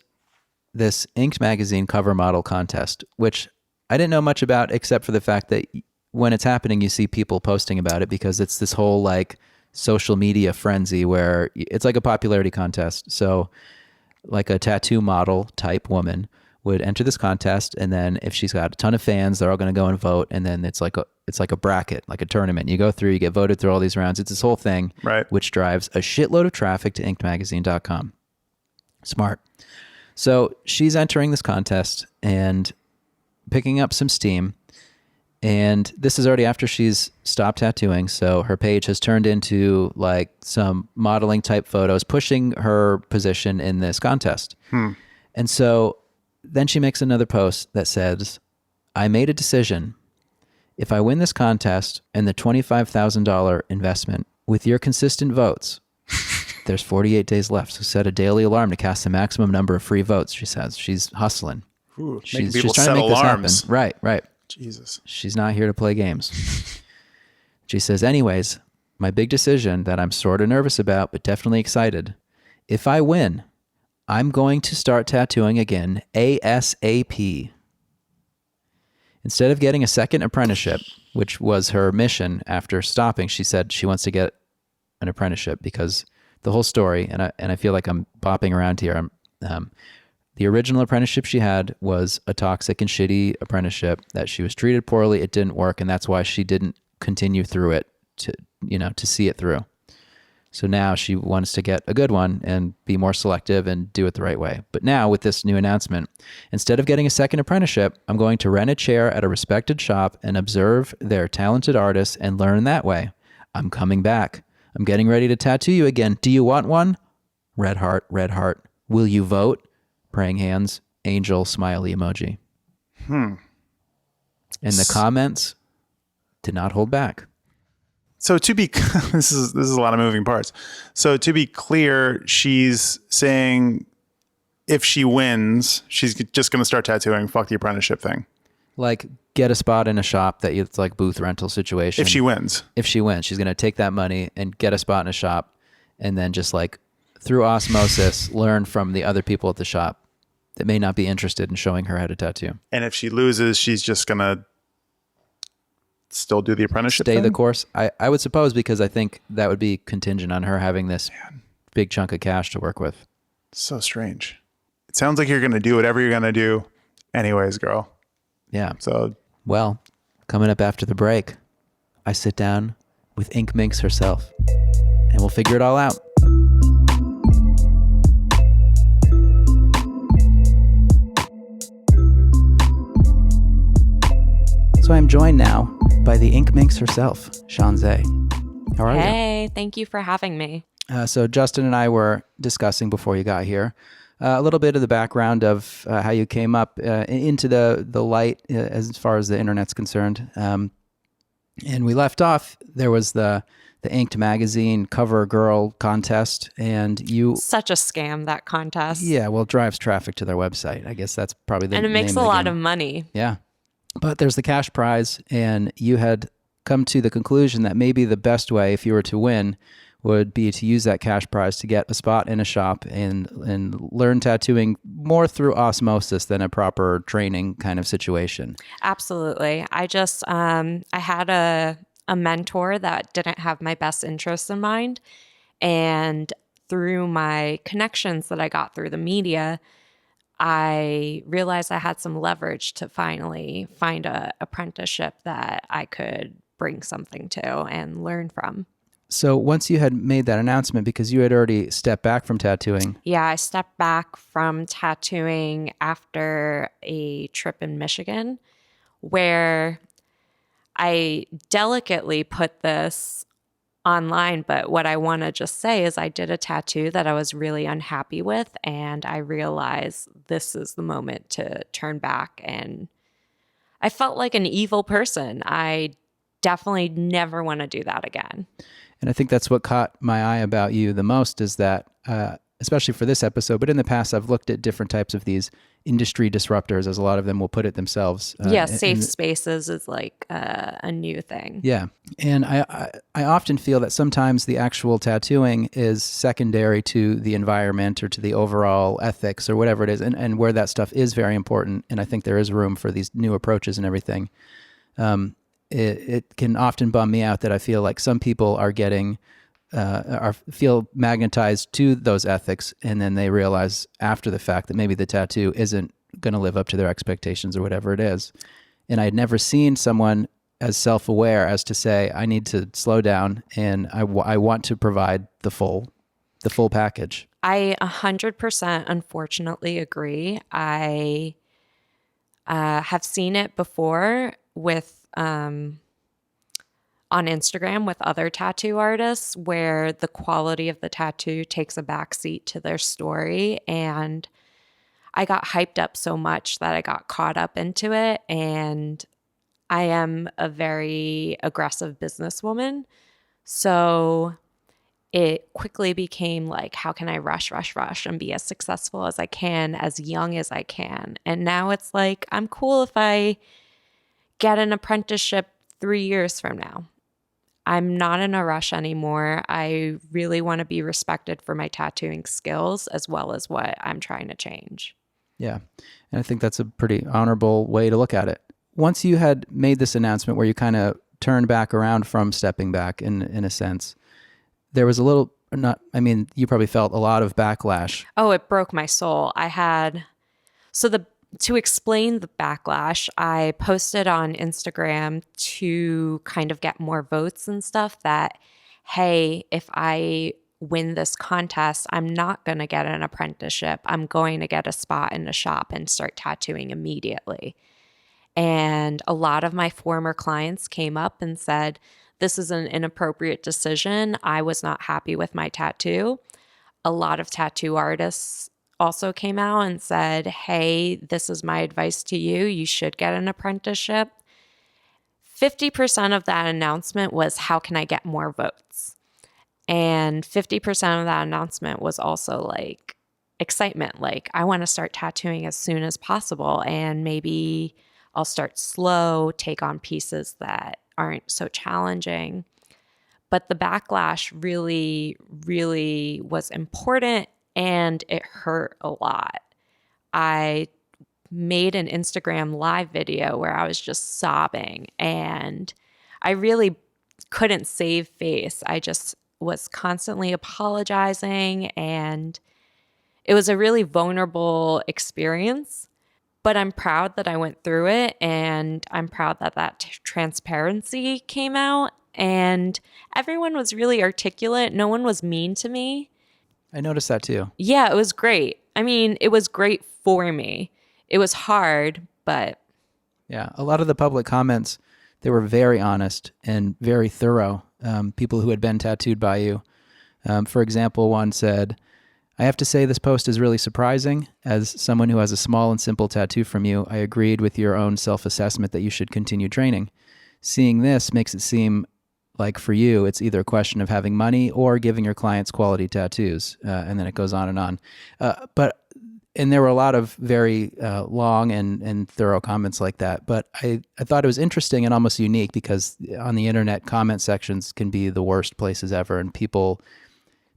this Inked magazine cover model contest, which I didn't know much about except for the fact that when it's happening, you see people posting about it because it's this whole like social media frenzy where it's like a popularity contest. So like a tattoo model type woman would enter this contest, and then if she's got a ton of fans, they're all going to go and vote, and then it's like a bracket, like a tournament. You go through, you get voted through all these rounds. It's this whole thing, Right. which drives a shitload of traffic to inkedmagazine.com. Smart. So she's entering this contest and picking up some steam. And this is already after she's stopped tattooing. So her page has turned into like some modeling type photos, pushing her position in this contest. And so then she makes another post that says, I made a decision. If I win this contest and the $25,000 investment with your consistent votes, there's 48 days left. So set a daily alarm to cast the maximum number of free votes, she says. She's hustling. Ooh, She's people trying set to make alarms. this happen. Right. Jesus. She's not here to play games. She says, anyways, my big decision that I'm sort of nervous about, but definitely excited. If I win, I'm going to start tattooing again ASAP. Instead of getting a second apprenticeship, which was her mission after stopping, she said she wants to get an apprenticeship because the whole story, and I feel like I'm bopping around here. The original apprenticeship she had was a toxic and shitty apprenticeship that she was treated poorly. It didn't work, and that's why she didn't continue through it to see it through. So now she wants to get a good one and be more selective and do it the right way. But now with this new announcement, instead of getting a second apprenticeship, I'm going to rent a chair at a respected shop and observe their talented artists and learn that way. I'm coming back. I'm getting ready to tattoo you again. Do you want one? Red heart, red heart. Will you vote? Praying hands, angel, smiley emoji. And the comments did not hold back. So to be, this is a lot of moving parts. So to be clear, she's saying if she wins, she's just going to start tattooing. Fuck the apprenticeship thing. Like get a spot in a shop that it's like booth rental situation. If she wins, she's going to take that money and get a spot in a shop, and then just like through osmosis, learn from the other people at the shop that may not be interested in showing her how to tattoo. And if she loses, she's just going to still do the apprenticeship Stay the thing? course. I would suppose, because I think that would be contingent on her having this big chunk of cash to work with. So strange. It sounds like you're going to do whatever you're going to do anyways, girl. Yeah. So, Well, coming up after the break, I sit down with Ink Minx herself, and we'll figure it all out. So I'm joined now by the Ink Minx herself, Shanzey. How are you? Hey, thank you for having me. So Justin and I were discussing before you got here a little bit of the background of how you came up into the light as far as the internet's concerned. And we left off, there was the Inked magazine cover girl contest, and you... Such a scam, that contest. Yeah, well, it drives traffic to their website. I guess that's probably the And it makes name a of the lot game. of money. Yeah. But there's the cash prize, and you had come to the conclusion that maybe the best way, if you were to win, would be to use that cash prize to get a spot in a shop and learn tattooing more through osmosis than a proper training kind of situation. Absolutely. I just, I had a mentor that didn't have my best interests in mind. And through my connections that I got through the media, I realized I had some leverage to finally find a apprenticeship that I could bring something to and learn from. So once you had made that announcement, because you had already stepped back from tattooing. Yeah, I stepped back from tattooing after a trip in Michigan where I delicately put this online, but what I want to just say is I did a tattoo that I was really unhappy with, and I realized this is the moment to turn back, and I felt like an evil person. I definitely never want to do that again. And I think that's what caught my eye about you the most is that, especially for this episode, but in the past, I've looked at different types of these industry disruptors, as a lot of them will put it themselves. Yeah, safe spaces is like a new thing. Yeah. And I often feel that sometimes the actual tattooing is secondary to the environment or to the overall ethics or whatever it is, and where that stuff is very important. And I think there is room for these new approaches and everything. It can often bum me out that I feel like some people are getting, feel magnetized to those ethics, and then they realize after the fact that maybe the tattoo isn't going to live up to their expectations or whatever it is. And I'd never seen someone as self-aware as to say, I need to slow down and I want to provide the full package. I 100% unfortunately agree. I have seen it before with on Instagram with other tattoo artists where the quality of the tattoo takes a backseat to their story. And I got hyped up so much that I got caught up into it. And I am a very aggressive businesswoman. So it quickly became like, how can I rush and be as successful as I can, as young as I can? And now it's like, I'm cool if I get an apprenticeship 3 years from now. I'm not in a rush anymore. I really want to be respected for my tattooing skills as well as what I'm trying to change. Yeah. And I think that's a pretty honorable way to look at it. Once you had made this announcement where you kind of turned back around from stepping back in a sense, there was a little, you probably felt a lot of backlash. Oh, it broke my soul. To explain the backlash, I posted on Instagram to kind of get more votes and stuff that, hey, if I win this contest, I'm not going to get an apprenticeship. I'm going to get a spot in the shop and start tattooing immediately. And a lot of my former clients came up and said, this is an inappropriate decision. I was not happy with my tattoo. A lot of tattoo artists also came out and said, hey, this is my advice to you. You should get an apprenticeship. 50% of that announcement was, how can I get more votes? And 50% of that announcement was also like excitement. Like, I want to start tattooing as soon as possible. And maybe I'll start slow, take on pieces that aren't so challenging. But the backlash really, really was important. And it hurt a lot. I made an Instagram live video where I was just sobbing. And I really couldn't save face. I just was constantly apologizing, and it was a really vulnerable experience. But I'm proud that I went through it, and I'm proud that transparency came out, and everyone was really articulate. No one was mean to me. I noticed that too. Yeah, it was great. I mean, it was great for me. It was hard, but Yeah, a lot of the public comments, they were very honest and very thorough. People who had been tattooed by you. For example, one said, I have to say this post is really surprising. As someone who has a small and simple tattoo from you, I agreed with your own self-assessment that you should continue training. Seeing this makes it seem like for you, it's either a question of having money or giving your clients quality tattoos. And then it goes on and on. And there were a lot of very long and thorough comments like that. But I thought it was interesting and almost unique because on the internet, comment sections can be the worst places ever. And people,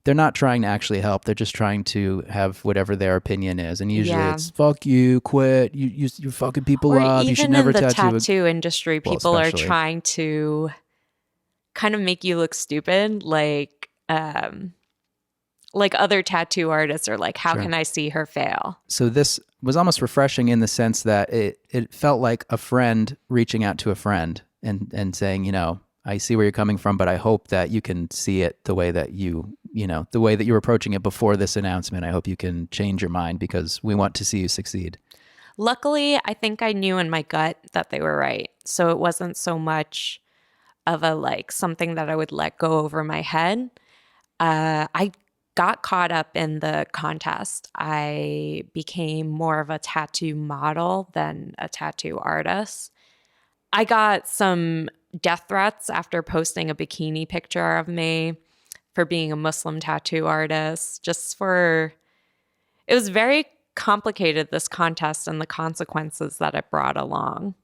they're not trying to actually help. They're just trying to have whatever their opinion is. And usually it's, fuck you, quit, you're fucking people up, you should never tattoo. Or even in the tattoo industry, people are especially trying to kind of make you look stupid. Like other tattoo artists are like, how can I see her fail? So this was almost refreshing in the sense that it felt like a friend reaching out to a friend and saying, I see where you're coming from, but I hope that you can see it the way that the way that you were approaching it before this announcement. I hope you can change your mind because we want to see you succeed. Luckily, I think I knew in my gut that they were right. So it wasn't so much of a something that I would let go over my head. I got caught up in the contest. I became more of a tattoo model than a tattoo artist. I got some death threats after posting a bikini picture of me for being a Muslim tattoo artist. It was very complicated, this contest, and the consequences that it brought along.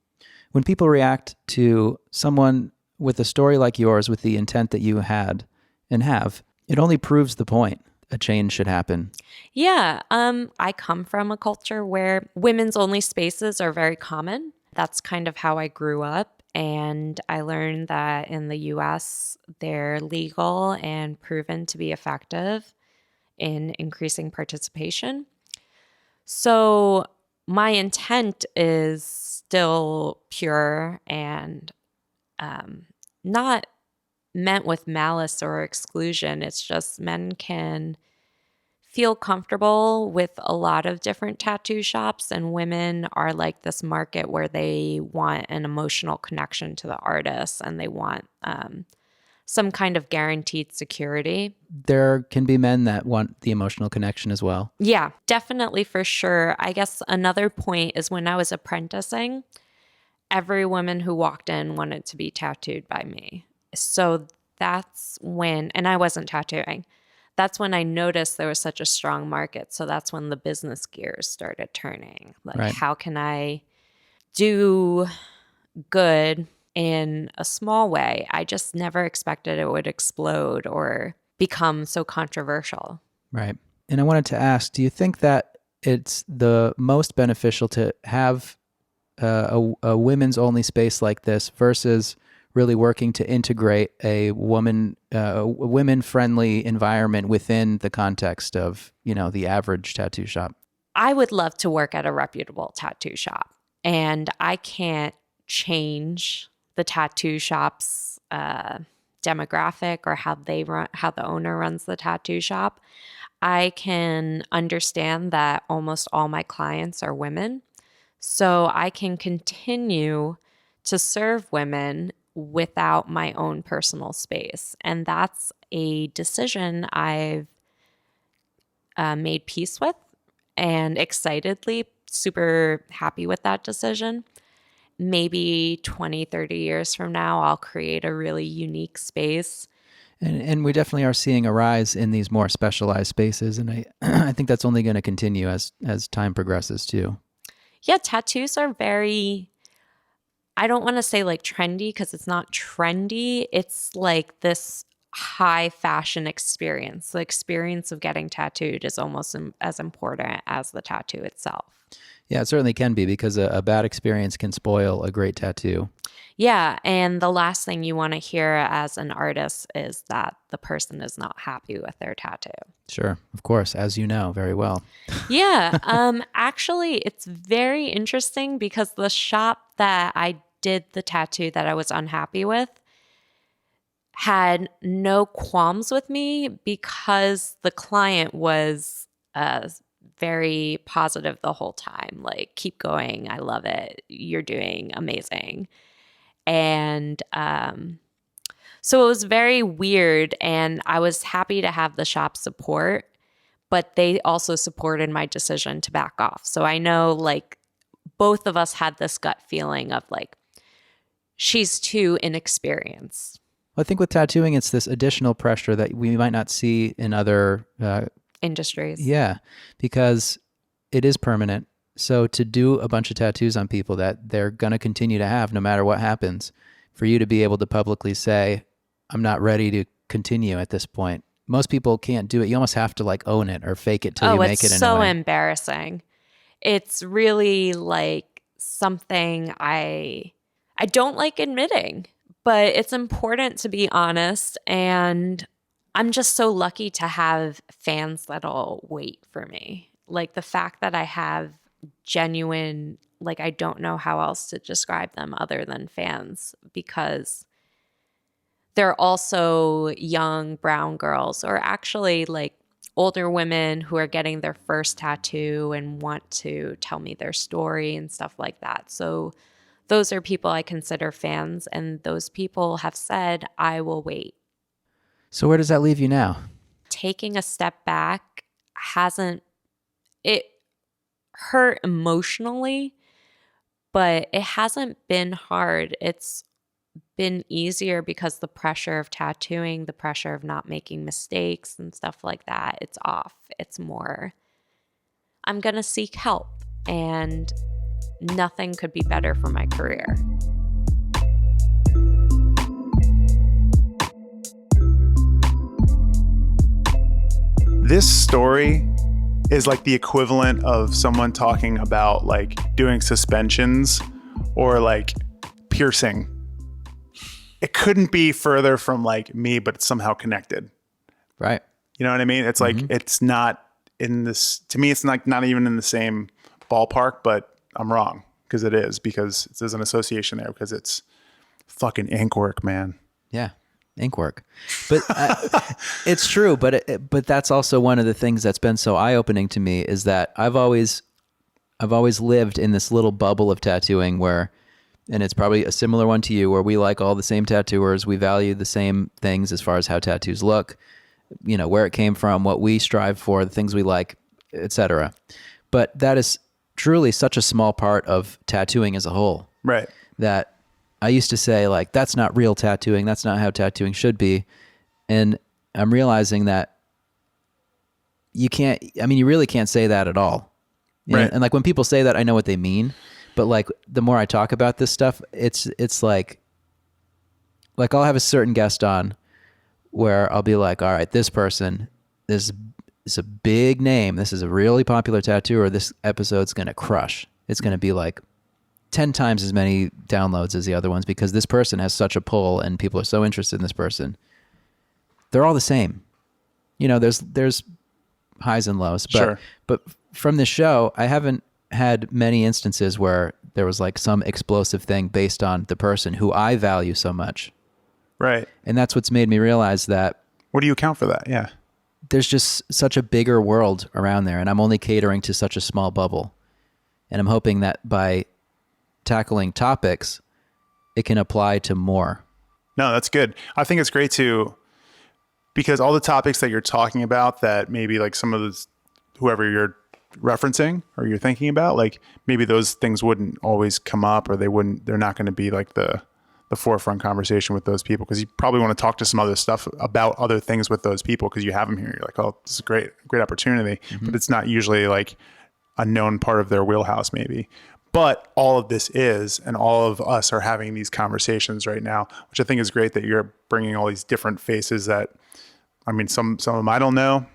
When people react to someone with a story like yours, with the intent that you had and have, it only proves the point. A change should happen. Yeah. I come from a culture where women's only spaces are very common. That's kind of how I grew up. And I learned that in the US, they're legal and proven to be effective in increasing participation. So my intent is still pure and not meant with malice or exclusion. It's just men can feel comfortable with a lot of different tattoo shops, and women are like this market where they want an emotional connection to the artist and they want some kind of guaranteed security. There can be men that want the emotional connection as well. Yeah, definitely, for sure. I guess another point is when I was apprenticing, every woman who walked in wanted to be tattooed by me. So that's when, and I wasn't tattooing, that's when I noticed there was such a strong market. So that's when the business gears started turning. Right. How can I do good in a small way? I just never expected it would explode or become so controversial. Right. And I wanted to ask, do you think that it's the most beneficial to have a women's only space like this versus really working to integrate a women-friendly environment within the context of, the average tattoo shop? I would love to work at a reputable tattoo shop, and I can't change the tattoo shop's demographic or how the owner runs the tattoo shop. I can understand that almost all my clients are women, so I can continue to serve women without my own personal space. And that's a decision I've made peace with and excitedly super happy with that decision. Maybe 20, 30 years from now, I'll create a really unique space. And we definitely are seeing a rise in these more specialized spaces. And I think that's only going to continue as time progresses too. Yeah, tattoos are very, I don't want to say trendy because it's not trendy. It's like this high fashion experience. The experience of getting tattooed is almost as important as the tattoo itself. Yeah, it certainly can be because a bad experience can spoil a great tattoo. Yeah, and the last thing you want to hear as an artist is that the person is not happy with their tattoo. Sure, of course, as you know very well. Yeah, actually, it's very interesting because the shop that I did the tattoo that I was unhappy with had no qualms with me because the client was very positive the whole time. Like, keep going. I love it. You're doing amazing. And so it was very weird. And I was happy to have the shop support, but they also supported my decision to back off. So I know like both of us had this gut feeling of like, she's too inexperienced. I think with tattooing, it's this additional pressure that we might not see in other Industries. Yeah, because it is permanent. So to do a bunch of tattoos on people that they're going to continue to have no matter what happens, for you to be able to publicly say, I'm not ready to continue at this point. Most people can't do it. You almost have to like own it or fake it till you make it. It's so embarrassing. It's really like something I don't like admitting, but it's important to be honest. And I'm just so lucky to have fans that'll wait for me. Like the fact that I have genuine, like I don't know how else to describe them other than fans, because they're also young brown girls or actually like older women who are getting their first tattoo and want to tell me their story and stuff like that. So those are people I consider fans, and those people have said, I will wait. So where does that leave you now? Taking a step back it hurt emotionally, but it hasn't been hard. It's been easier because the pressure of tattooing, the pressure of not making mistakes and stuff like that, it's off. It's more, I'm going to seek help, and nothing could be better for my career. This story is like the equivalent of someone talking about like doing suspensions or like piercing. It couldn't be further from like me, but it's somehow connected. Right. You know what I mean? It's like, it's not in this, to me, it's like not even in the same ballpark, but I'm wrong because it is, because there's an association there because it's fucking ink work, man. Yeah. Ink work. But it's true. But that's also one of the things that's been so eye-opening to me is that I've always lived in this little bubble of tattooing where, and it's probably a similar one to you, where we like all the same tattooers. We value the same things as far as how tattoos look, you know, where it came from, what we strive for, the things we like, etc. But that is truly such a small part of tattooing as a whole. Right. That I used to say, like, that's not real tattooing. That's not how tattooing should be. And I'm realizing that you really can't say that at all. Right. And like when people say that, I know what they mean. But like the more I talk about this stuff, it's like I'll have a certain guest on where I'll be like, all right, this person, this is a big name. This is a really popular tattooer. This episode's going to crush. It's going to be like 10 times as many downloads as the other ones because this person has such a pull and people are so interested in this person. They're all the same. You know, there's highs and lows. But from this show, I haven't had many instances where there was like some explosive thing based on the person who I value so much. Right. And that's what's made me realize that. What do you account for that? Yeah. There's just such a bigger world around there, and I'm only catering to such a small bubble. And I'm hoping that by tackling topics, it can apply to more. No, that's good. I think it's great too, because all the topics that you're talking about that maybe like some of those, whoever you're referencing or you're thinking about, like maybe those things wouldn't always come up, or they're not going to be like the forefront conversation with those people, because you probably want to talk to some other stuff about other things with those people because you have them here. You're like, oh, this is a great opportunity, but it's not usually like a known part of their wheelhouse maybe. But all of this is, and all of us are having these conversations right now, which I think is great that you're bringing all these different faces that, I mean, some of them I don't know,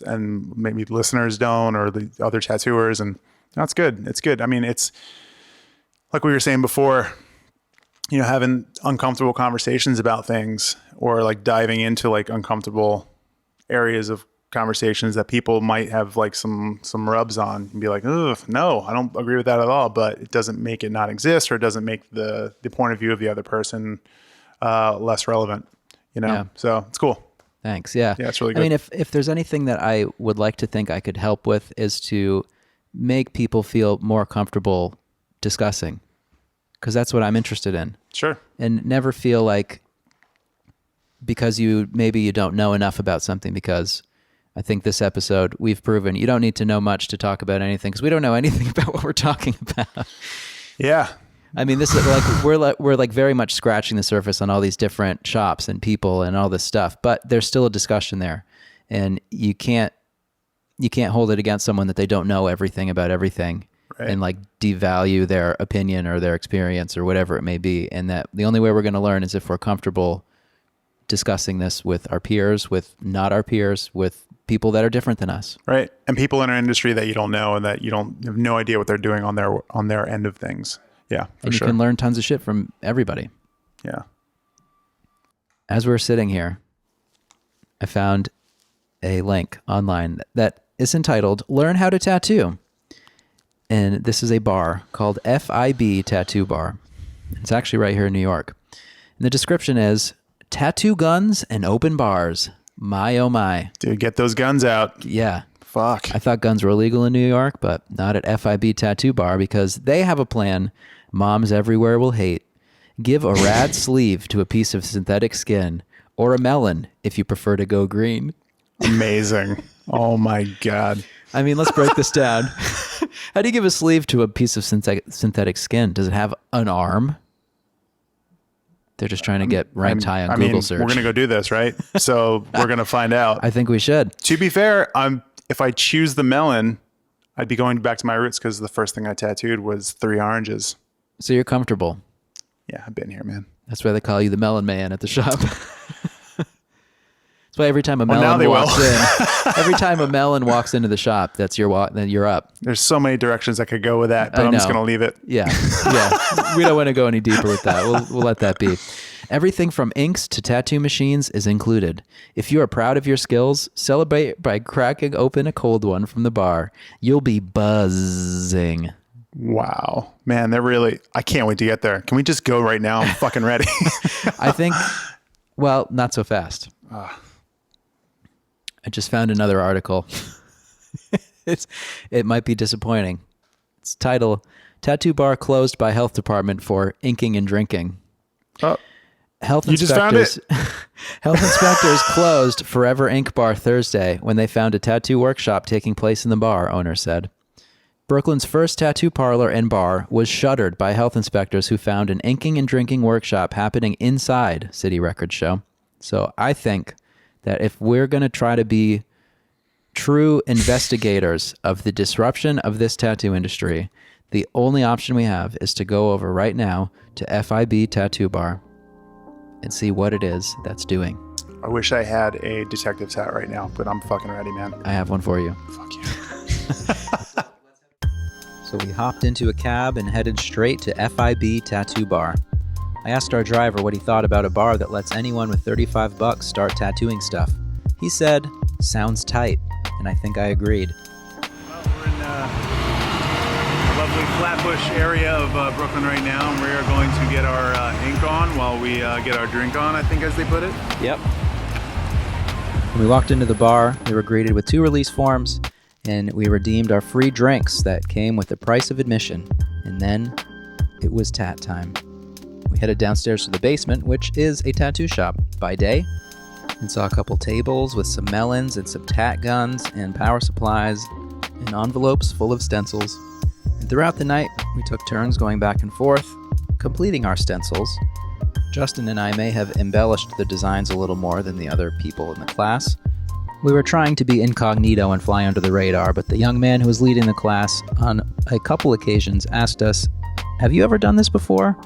and maybe listeners don't, or the other tattooers, and That's good. It's good. I mean, it's like we were saying before, having uncomfortable conversations about things, or like diving into like uncomfortable areas of conversations that people might have like some rubs on and be like, oh, no, I don't agree with that at all. But it doesn't make it not exist, or it doesn't make the point of view of the other person less relevant, Yeah. So it's cool. Thanks. Yeah. Yeah, it's really good. I mean, if there's anything that I would like to think I could help with, is to make people feel more comfortable discussing, because that's what I'm interested in. Sure. And never feel like, because maybe you don't know enough about something, because I think this episode we've proven you don't need to know much to talk about anything, because we don't know anything about what we're talking about. Yeah. I mean, this is we're very much scratching the surface on all these different shops and people and all this stuff, but there's still a discussion there, and you can't hold it against someone that they don't know everything about everything, right, and like devalue their opinion or their experience or whatever it may be. And that the only way we're going to learn is if we're comfortable discussing this with our peers, with not our peers, with people that are different than us. Right. And people in our industry that you don't know, and that you have no idea what they're doing on their end of things. Yeah, and you can learn tons of shit from everybody. Yeah. As we're sitting here, I found a link online that is entitled Learn How to Tattoo. And this is a bar called FIB Tattoo Bar. It's actually right here in New York. And the description is, tattoo guns and open bars. My, oh my. Dude, get those guns out. Yeah. Fuck. I thought guns were illegal in New York, but not at FIB Tattoo Bar, because they have a plan moms everywhere will hate. Give a rad sleeve to a piece of synthetic skin, or a melon if you prefer to go green. Amazing. Oh my God. I mean, let's break this down. How do you give a sleeve to a piece of synthetic skin? Does it have an arm? They're just trying to get ranked high on Google search. We're going to go do this, right? So we're going to find out. I think we should. To be fair, if I choose the melon, I'd be going back to my roots, because the first thing I tattooed was 3 oranges. So you're comfortable. Yeah, I've been here, man. That's why they call you the melon man at the shop. That's why every time a melon walks in, every time a melon walks into the shop, that's then you're up. There's so many directions I could go with that, but I'm just going to leave it. Yeah. We don't want to go any deeper with that. We'll let that be. Everything from inks to tattoo machines is included. If you are proud of your skills, celebrate by cracking open a cold one from the bar. You'll be buzzing. Wow. Man, I can't wait to get there. Can we just go right now? I'm fucking ready. I think, well, not so fast. I just found another article. It might be disappointing. It's titled, Tattoo Bar Closed by Health Department for Inking and Drinking. Oh, Health you just found it? Health inspectors closed Forever Ink Bar Thursday when they found a tattoo workshop taking place in the bar, owner said. Brooklyn's first tattoo parlor and bar was shuttered by health inspectors who found an inking and drinking workshop happening inside, city records show. So I think that if we're going to try to be true investigators of the disruption of this tattoo industry, the only option we have is to go over right now to FIB Tattoo Bar and see what it is that's doing. I wish I had a detective's hat right now, but I'm fucking ready, man. I have one for you. Fuck you. So we hopped into a cab and headed straight to FIB Tattoo Bar. I asked our driver what he thought about a bar that lets anyone with $35 start tattooing stuff. He said, sounds tight, and I think I agreed. Well, we're in a lovely Flatbush area of Brooklyn right now, and we are going to get our ink on while we get our drink on, I think, as they put it. Yep. When we walked into the bar, we were greeted with 2 release forms, and we redeemed our free drinks that came with the price of admission. And then it was tat time. We headed downstairs to the basement, which is a tattoo shop by day, and saw a couple tables with some melons and some tat guns and power supplies and envelopes full of stencils. And throughout the night, we took turns going back and forth, completing our stencils. Justin and I may have embellished the designs a little more than the other people in the class. We were trying to be incognito and fly under the radar, but the young man who was leading the class on a couple occasions asked us, "Have you ever done this before?"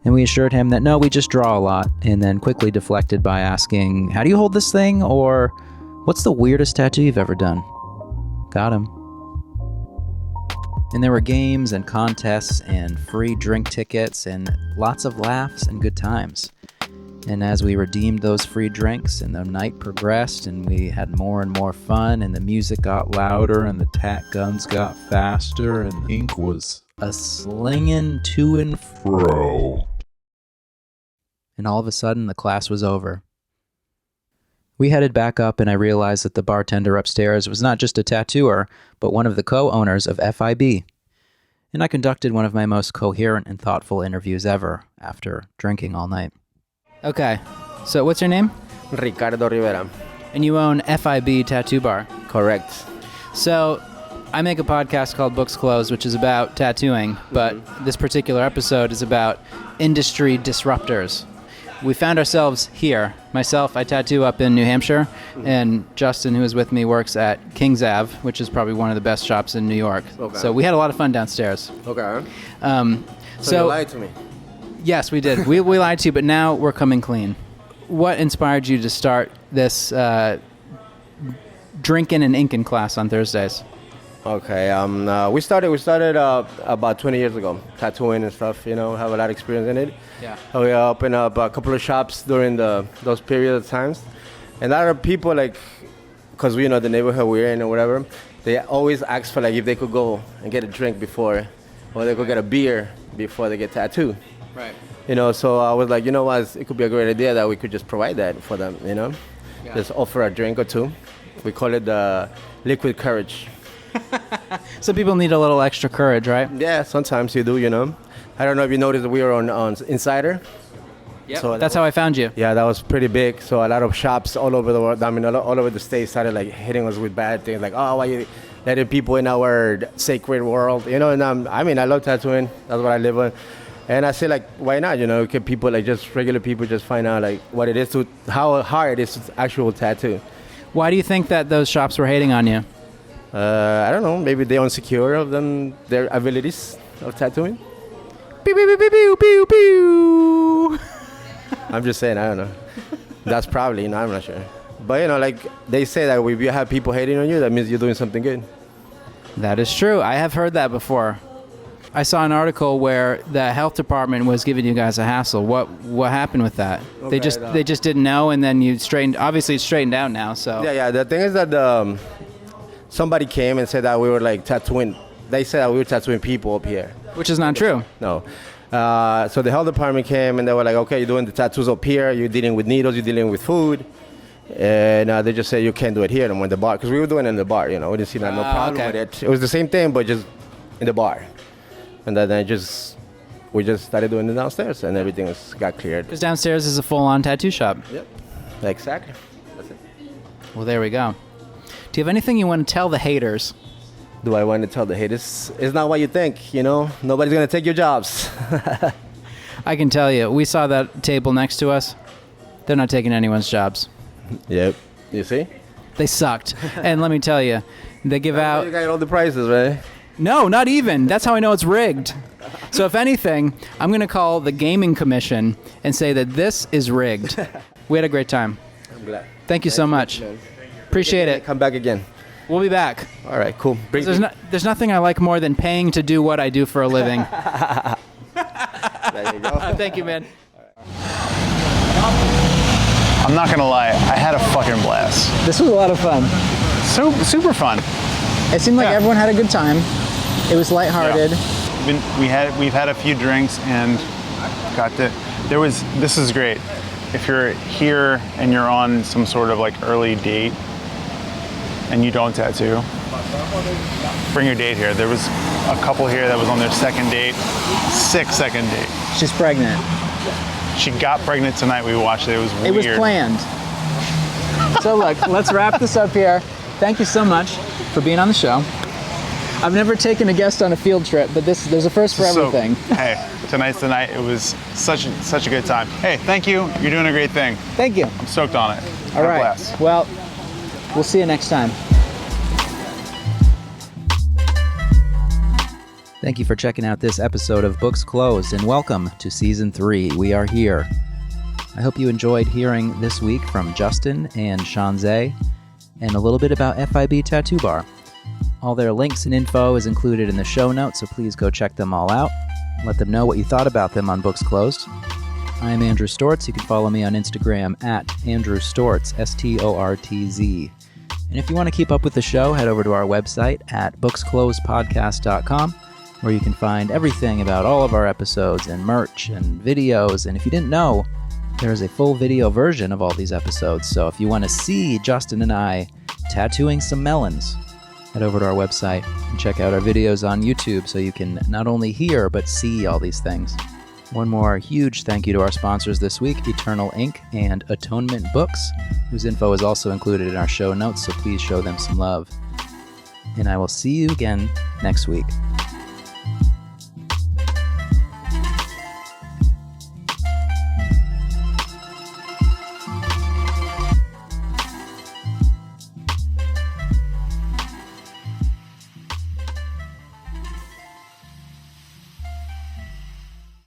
And we assured him that no, we just draw a lot, and then quickly deflected by asking, "How do you hold this thing?" or "What's the weirdest tattoo you've ever done?" Got him. And there were games and contests and free drink tickets and lots of laughs and good times. And as we redeemed those free drinks and the night progressed and we had more and more fun and the music got louder and the tack guns got faster and the ink was a-slinging to and fro. And all of a sudden the class was over. We headed back up and I realized that the bartender upstairs was not just a tattooer, but one of the co-owners of FIB. And I conducted one of my most coherent and thoughtful interviews ever after drinking all night. Okay, so what's your name? Ricardo Rivera. And you own FIB Tattoo Bar. Correct. So I make a podcast called Books Closed, which is about tattooing, but this particular episode is about industry disruptors. We found ourselves here. Myself, I tattoo up in New Hampshire, and Justin, who is with me, works at King's Ave, which is probably one of the best shops in New York. Okay. So we had a lot of fun downstairs. Okay. So you lied to me. Yes, we did. we lied to you, but now we're coming clean. What inspired you to start this drinking and inking class on Thursdays? Okay. We started about 20 years ago, tattooing and stuff. You know, have a lot of experience in it. Yeah. We opened up a couple of shops during those periods of times, and a lot of people because we know the neighborhood we're in or whatever, they always ask for if they could go and get a drink before, or they could get a beer before they get tattooed. Right. You know, so I was like, you know what, it could be a great idea that we could just provide that for them, you know? Yeah. Just offer a drink or two. We call it the liquid courage. Some people need a little extra courage, right? Yeah, sometimes you do, you know. I don't know if you noticed that we were on Insider. Yeah, so that's how I found you. Yeah, that was pretty big. So a lot of shops all over the world, all over the state started hitting us with bad things. Oh, why you letting people in our sacred world? You know, and I love tattooing. That's what I live on. And I say, why not? You know, can people, just regular people, just find out, what it is how hard it is to actual tattoo. Why do you think that those shops were hating on you? I don't know. Maybe they're insecure of their abilities of tattooing. Pew, pew, pew, pew, pew, pew. I'm just saying, I don't know. That's probably, I'm not sure. But, they say that if you have people hating on you, that means you're doing something good. That is true. I have heard that before. I saw an article where the health department was giving you guys a hassle. What happened with that? Okay, they just didn't know, and then you straightened. Obviously, it's straightened out now. So yeah. The thing is that somebody came and said that we were tattooing. They said that we were tattooing people up here, which is not true. No. So the health department came and they were like, okay, you're doing the tattoos up here. You're dealing with needles. You're dealing with food. And they just said you can't do it here. And in the bar, because we were doing it in the bar. You know, we didn't see no problem with it. It was the same thing, but just in the bar. And then we just started doing it downstairs, and everything got cleared. Because downstairs is a full-on tattoo shop. Yep, exactly. That's it. Well, there we go. Do you have anything you want to tell the haters? Do I want to tell the haters? It's not what you think, you know? Nobody's going to take your jobs. I can tell you, we saw that table next to us. They're not taking anyone's jobs. Yep. You see? They sucked. And let me tell you, they give out... You got all the prices, right? No, not even. That's how I know it's rigged. So if anything, I'm going to call the Gaming Commission and say that this is rigged. We had a great time. I'm glad. Thank you so much. Appreciate it. Come back again. We'll be back. All right, cool. There's nothing I like more than paying to do what I do for a living. There you go. Thank you, man. I'm not gonna lie, I had a fucking blast. This was a lot of fun. So super fun. It seemed like everyone had a good time. It was lighthearted. Yeah. We've had a few drinks and this is great. If you're here and you're on some sort of early date and you don't tattoo, bring your date here. There was a couple here that was on their second date, second date. She's pregnant. She got pregnant tonight. We watched it. It was weird. It was planned. So look, let's wrap this up here. Thank you so much for being on the show. I've never taken a guest on a field trip, but there's a first for everything. Hey, tonight's the night. It was such a good time. Hey, thank you. You're doing a great thing. Thank you. I'm stoked on it. All right. Well, we'll see you next time. Thank you for checking out this episode of Books Closed, and welcome to Season 3. We are here. I hope you enjoyed hearing this week from Justin and Shanzey, and a little bit about FIB Tattoo Bar. All their links and info is included in the show notes, so please go check them all out. Let them know what you thought about them on Books Closed. I'm Andrew Stortz. You can follow me on Instagram at Andrew Stortz, Stortz. And if you want to keep up with the show, head over to our website at booksclosedpodcast.com, where you can find everything about all of our episodes and merch and videos. And if you didn't know, there is a full video version of all these episodes. So if you want to see Justin and I tattooing some melons, head over to our website and check out our videos on YouTube so you can not only hear but see all these things. One more huge thank you to our sponsors this week, Eternal Ink and Atonement Books, whose info is also included in our show notes, so please show them some love. And I will see you again next week.